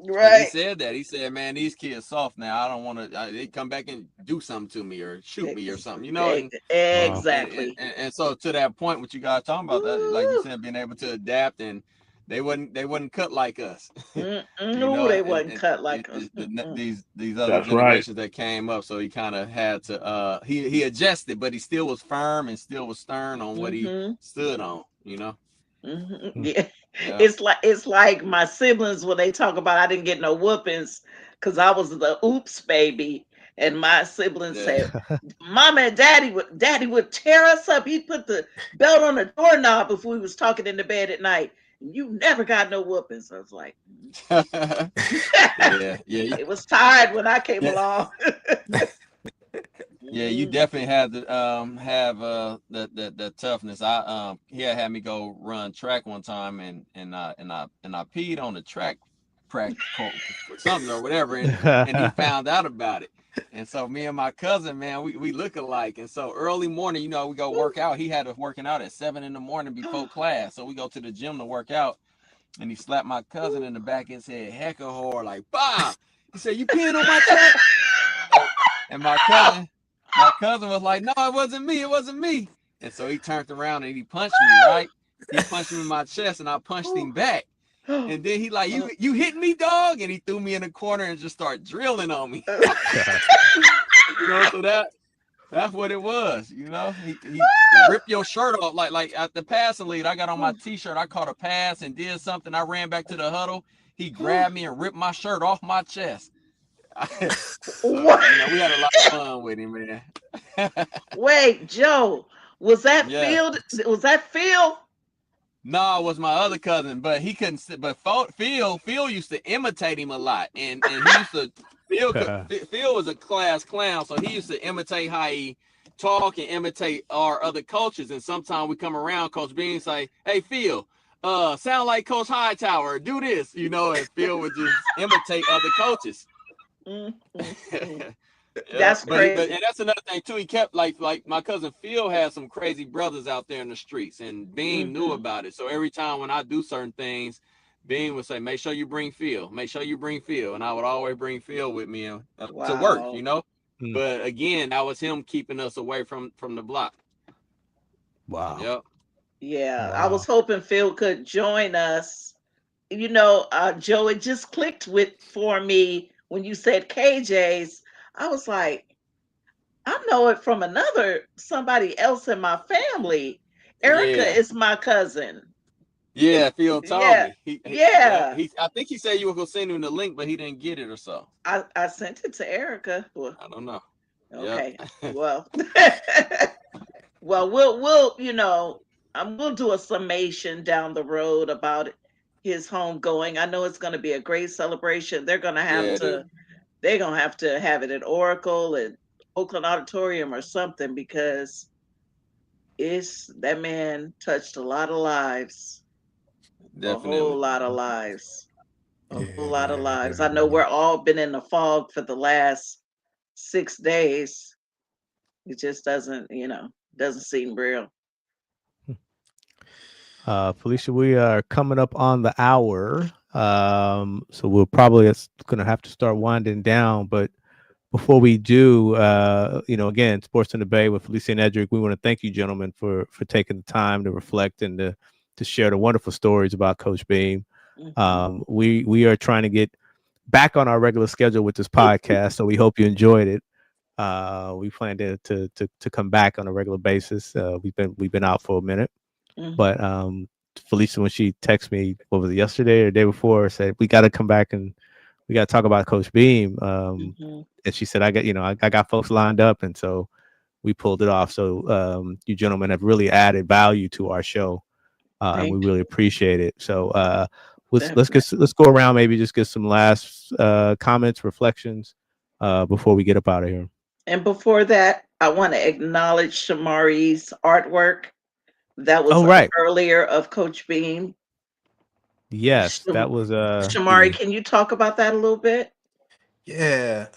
Right. said that. He said, "Man, these kids soft now. I don't want to. They come back and do something to me or shoot me or something, you know." Wow. Exactly. So to that point, what you guys talking about, that like you Ooh. said, being able to adapt, and they wouldn't cut like us, you No, know, they wasn't cut it, like us. these other That's right. generations that came up. So he kind of had to he adjusted, but he still was firm and still was stern on what he Mm-hmm. stood on, you know. Hmm. Yeah, Yeah. it's like my siblings when they talk about I didn't get no whoopings because I was the oops baby, and my siblings Yeah. said, "Mama and Daddy would tear us up. He'd put the belt on the doorknob if we was talking in the bed at night. You never got no whoopings." I was like, Yeah, yeah, it was tired when I came yeah. along. Yeah, you Mm, definitely had to have that toughness. He had me go run track one time, and I peed on the track practice court for something or whatever, and he found out about it. And so me and my cousin, man, we look alike. And so early morning, we go work out. He had us working out at 7 in the morning before class. So we go to the gym to work out, and he slapped my cousin in the back and said, "Heck a whore," like, "Bah!" He said, "You peeing on my track?" And my cousin was like, "No, it wasn't me. It wasn't me." And so he turned around and he punched me, right? He punched me in my chest and I punched him back. And then he like, "You hit me, dog," and he threw me in the corner and just started drilling on me. So that's what it was. He ripped your shirt off like at the passing lead. I got on my t-shirt. I caught a pass and did something. I ran back to the huddle. He grabbed me and ripped my shirt off my chest. So What? we had a lot of fun with him, man. Wait, Joe, was that Yeah. Field? Was that Phil? No, it was my other cousin, but he couldn't. But Phil used to imitate him a lot, and he used to. Phil was a class clown, so he used to imitate how he talk and imitate our other coaches. And sometimes we come around, Coach Bean say, "Hey, Phil, sound like Coach Hightower. Do this," and Phil would just imitate other coaches. Mm, mm, mm. Yeah, That's but crazy. and that's another thing too. He kept like my cousin Phil had some crazy brothers out there in the streets, and Bean knew Hmm. about it. So every time when I do certain things, Bean would say, "Make sure you bring Phil. Make sure you bring Phil," and I would always bring Phil with me to work. Wow. Mm. But again, that was him keeping us away from the block. Wow. Yep. Yeah, I was Wow. hoping Phil could join us. Joe, it just clicked with for me when you said KJ's. I was like, I know it from somebody else in my family. Erica Yeah. is my cousin. Yeah. Phil told Yeah, me. Yeah. yeah. I think he said you were gonna send him the link, but he didn't get it or so. I sent it to Erica. Well, I don't know. Yep. okay. Well, well, we'll do a summation down the road about his home going. I know it's going to be a great celebration. Yeah, it is. They're gonna have to have it at Oracle at Oakland Auditorium or something because it's that man touched a lot of lives, a whole Definitely. lot of lives, a whole Yeah, lot of yeah, lives. I know definitely. we're all been in the fog for the last 6 days. It just doesn't seem real. Felicia, we are coming up on the hour. So we're probably going to have to start winding down. But before we do, again, Sports in the Bay with Felicia and Eddrick, we want to thank you, gentlemen, for taking the time to reflect and to share the wonderful stories about Coach Beam. Hmm. We are trying to get back on our regular schedule with this podcast, so we hope you enjoyed it. We plan to come back on a regular basis. We've been out for a minute. Hmm. But Felicia, when she texted me, what was it, yesterday or the day before, said we got to come back and we got to talk about Coach Beam. Hmm. And she said, I got folks lined up, and so we pulled it off. So you gentlemen have really added value to our show, and we Thank really appreciate it. So you. let's go around, maybe just get some last comments, reflections before we get up out of here. And before that, I want to acknowledge Shamari's artwork. That was Oh, up right. earlier of Coach Beam. Yes, that was Shamari, can you talk about that a little bit? Yeah,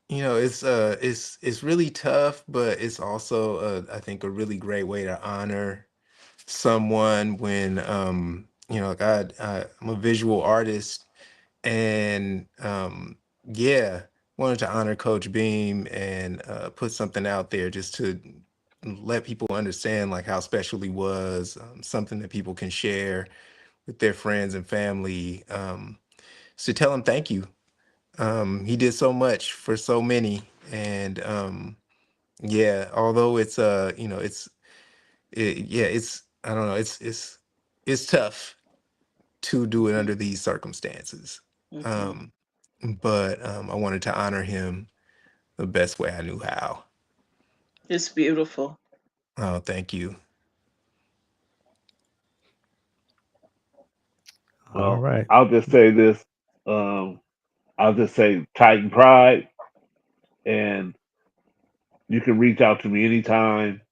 it's really tough, but it's also I think a really great way to honor someone when I'm a visual artist, And yeah, wanted to honor Coach Beam and put something out there just to let people understand like how special he was, something that people can share with their friends and family. So tell him thank you. He did so much for so many, and yeah, although it's it's I don't know, it's tough to do it under these circumstances. Mm-hmm. Um, but I wanted to honor him the best way I knew how. It's beautiful. Oh, thank you. All Well, right. I'll just say this. Um, I'll just say Titan Pride, and you can reach out to me anytime.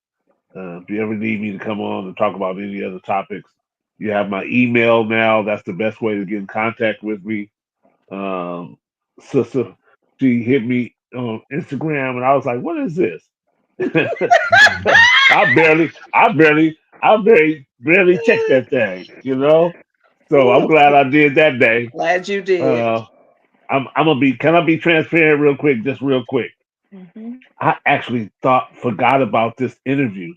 If you ever need me to come on and talk about any other topics, you have my email now. That's the best way to get in contact with me. Um, Sister, she hit me on Instagram, and I was like, "What is this?" I barely checked that thing, you know. So I'm Ooh, glad I did that day. glad you did. Uh, I'm gonna be. Can I be transparent real quick? Just real quick. Mm-hmm. I actually forgot about this interview,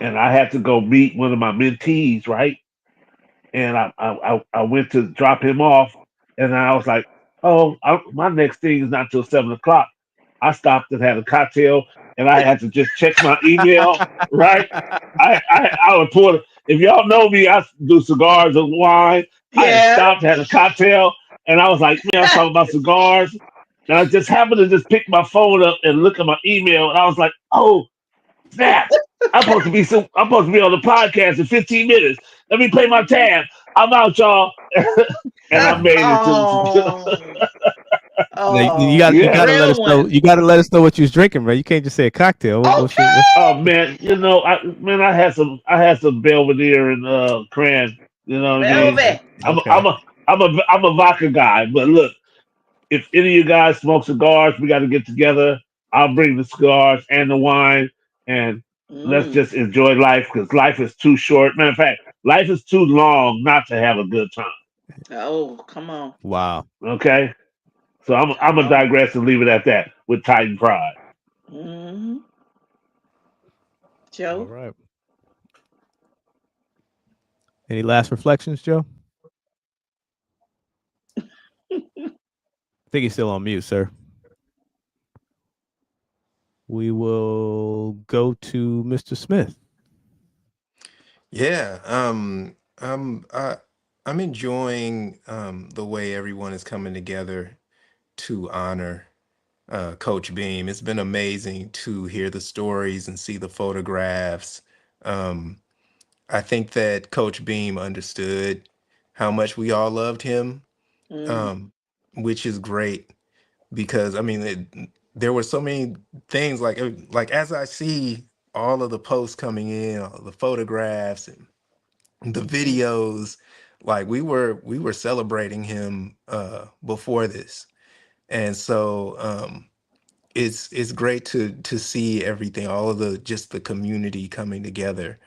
and I had to go meet one of my mentees, right? And I went to drop him off, and I was like, "Oh, my next thing is not till 7 o'clock." I stopped and had a cocktail, and I had to just check my email, right? I would pour. If y'all know me, I do cigars and wine. I had Yeah. stopped, had a cocktail, and I was like, "Man, I was talking about cigars." And I just happened to just pick my phone up and look at my email, and I was like, "Oh, snap! I'm supposed to be on the podcast in 15 minutes. Let me play my tab. I'm out, y'all." And I made it to Oh, Now, oh, you yeah. gotta let us real know. one. You gotta let us know what you was drinking, man. You can't just say a cocktail. What's Oh Okay, man, I had some Belvedere and Cran. You know what I mean? okay? Velvet. I'm a, Okay. I'm a I'm a vodka guy. But look, if any of you guys smoke cigars, we got to get together. I'll bring the cigars and the wine, and let's Mm. just enjoy life because life is too short. Matter of fact, life is too long not to have a good time. Oh, come on, Wow. Okay, so I'm come gonna on. digress and leave it at that with Titan Pride. Mm-hmm. All Joe. right. Any last reflections, Joe? I think he's still on mute, sir. We will go to Mr. Smith. Yeah, I'm enjoying the way everyone is coming together to honor Coach Beam. It's been amazing to hear the stories and see the photographs. Um, I think that Coach Beam understood how much we all loved him, Mm. um, which is great because I mean, there were so many things like as I see all of the posts coming in, all the photographs and the Mm-hmm. videos, like we were celebrating him before this, and so it's great to see everything, all of the just the community coming together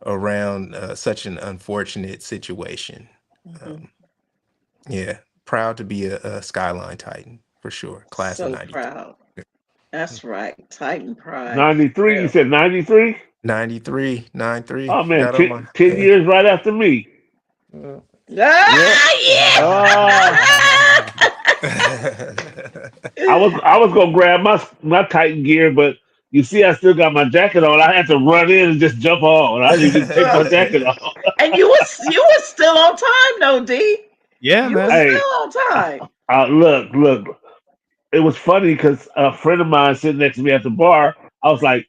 around such an unfortunate situation. Mm-hmm. Um, yeah, proud to be a Skyline Titan for sure, class of So 93. proud. That's right. Titan pride. For 93, you real. said 93? 93, 93. Oh man, Got on my 10 years right after me. uh, Yep. Ah, Uh, yeah. I was gonna grab my Titan gear, but you see, I still got my jacket on. I had to run in and just jump on. I didn't even take my jacket off. And you was still on time, though, D. Yeah, You were man. Hey, still on time. look. It was funny because a friend of mine sitting next to me at the bar. I was like,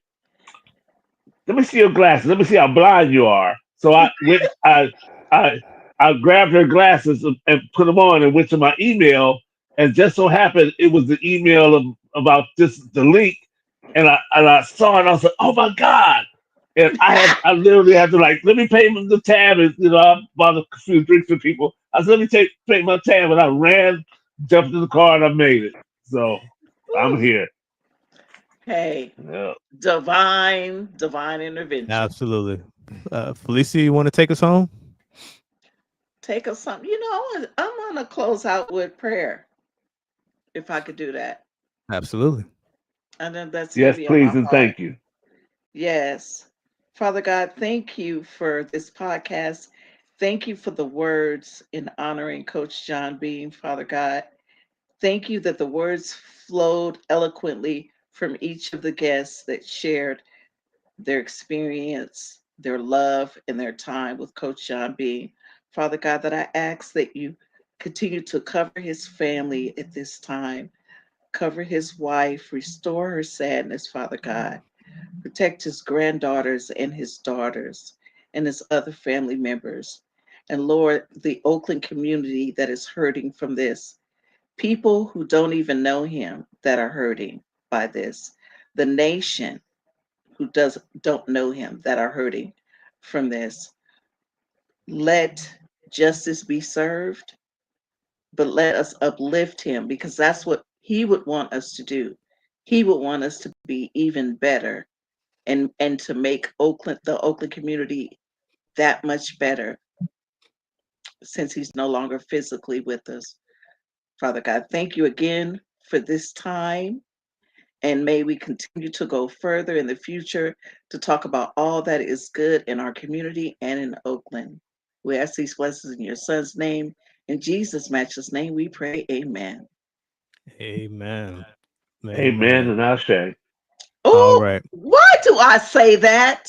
"Let me see your glasses. Let me see how blind you are." So I went. I I grabbed her glasses and put them on and went to my email. And just so happened it was the email about this the link, and I saw it. I was like, "Oh my god!" And I literally had to like let me pay the tab, and I bought a few drinks for people. I said, "Let me pay my tab," and I ran, jumped in the car, and I made it. So I'm Woo. here. Hey, Yeah. divine intervention. Absolutely. Felicia, you want to take us home? take us something. I'm gonna close out with prayer, if I could do that. Absolutely. I know that's Yes, heavy on my please and heart. thank you. Yes. Father God, thank you for this podcast. Thank you for the words in honoring Coach John Beam, Father God. Thank you that the words flowed eloquently from each of the guests that shared their experience, their love, and their time with Coach John Beam. Father God, that I ask that you continue to cover his family at this time, cover his wife, restore her sadness, Father God, protect his granddaughters and his daughters and his other family members. And Lord, the Oakland community that is hurting from this, people who don't even know him that are hurting by this, the nation who don't know him that are hurting from this. Let justice be served, but let us uplift him because that's what he would want us to do. He would want us to be even better and to make the Oakland community that much better since he's no longer physically with us. Father God, thank you again for this time. And may we continue to go further in the future to talk about all that is good in our community and in Oakland. We ask these blessings in your son's name. In Jesus' matchless name, we pray. Amen. Amen. Amen Amen. and Ashe. All Oh, right. why do I say that?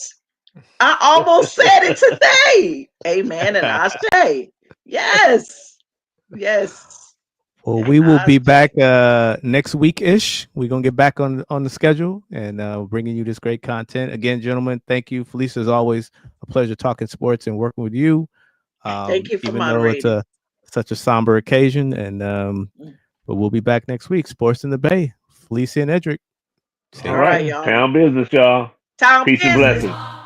I almost said it today. Amen and I say, yes, yes, Well, and we will I be back say, next week ish. We're gonna get back on the schedule and bringing you this great content again, gentlemen. Thank you, Felicia. As always, a pleasure talking sports and working with you. thank you for Even though it's moderating. such a somber occasion, and Mm. but we'll be back next week. Sports in the Bay. Felicia and Eddrick. All All Take right, right. care. y'all. Town business, y'all. Town Peace and business. blessings.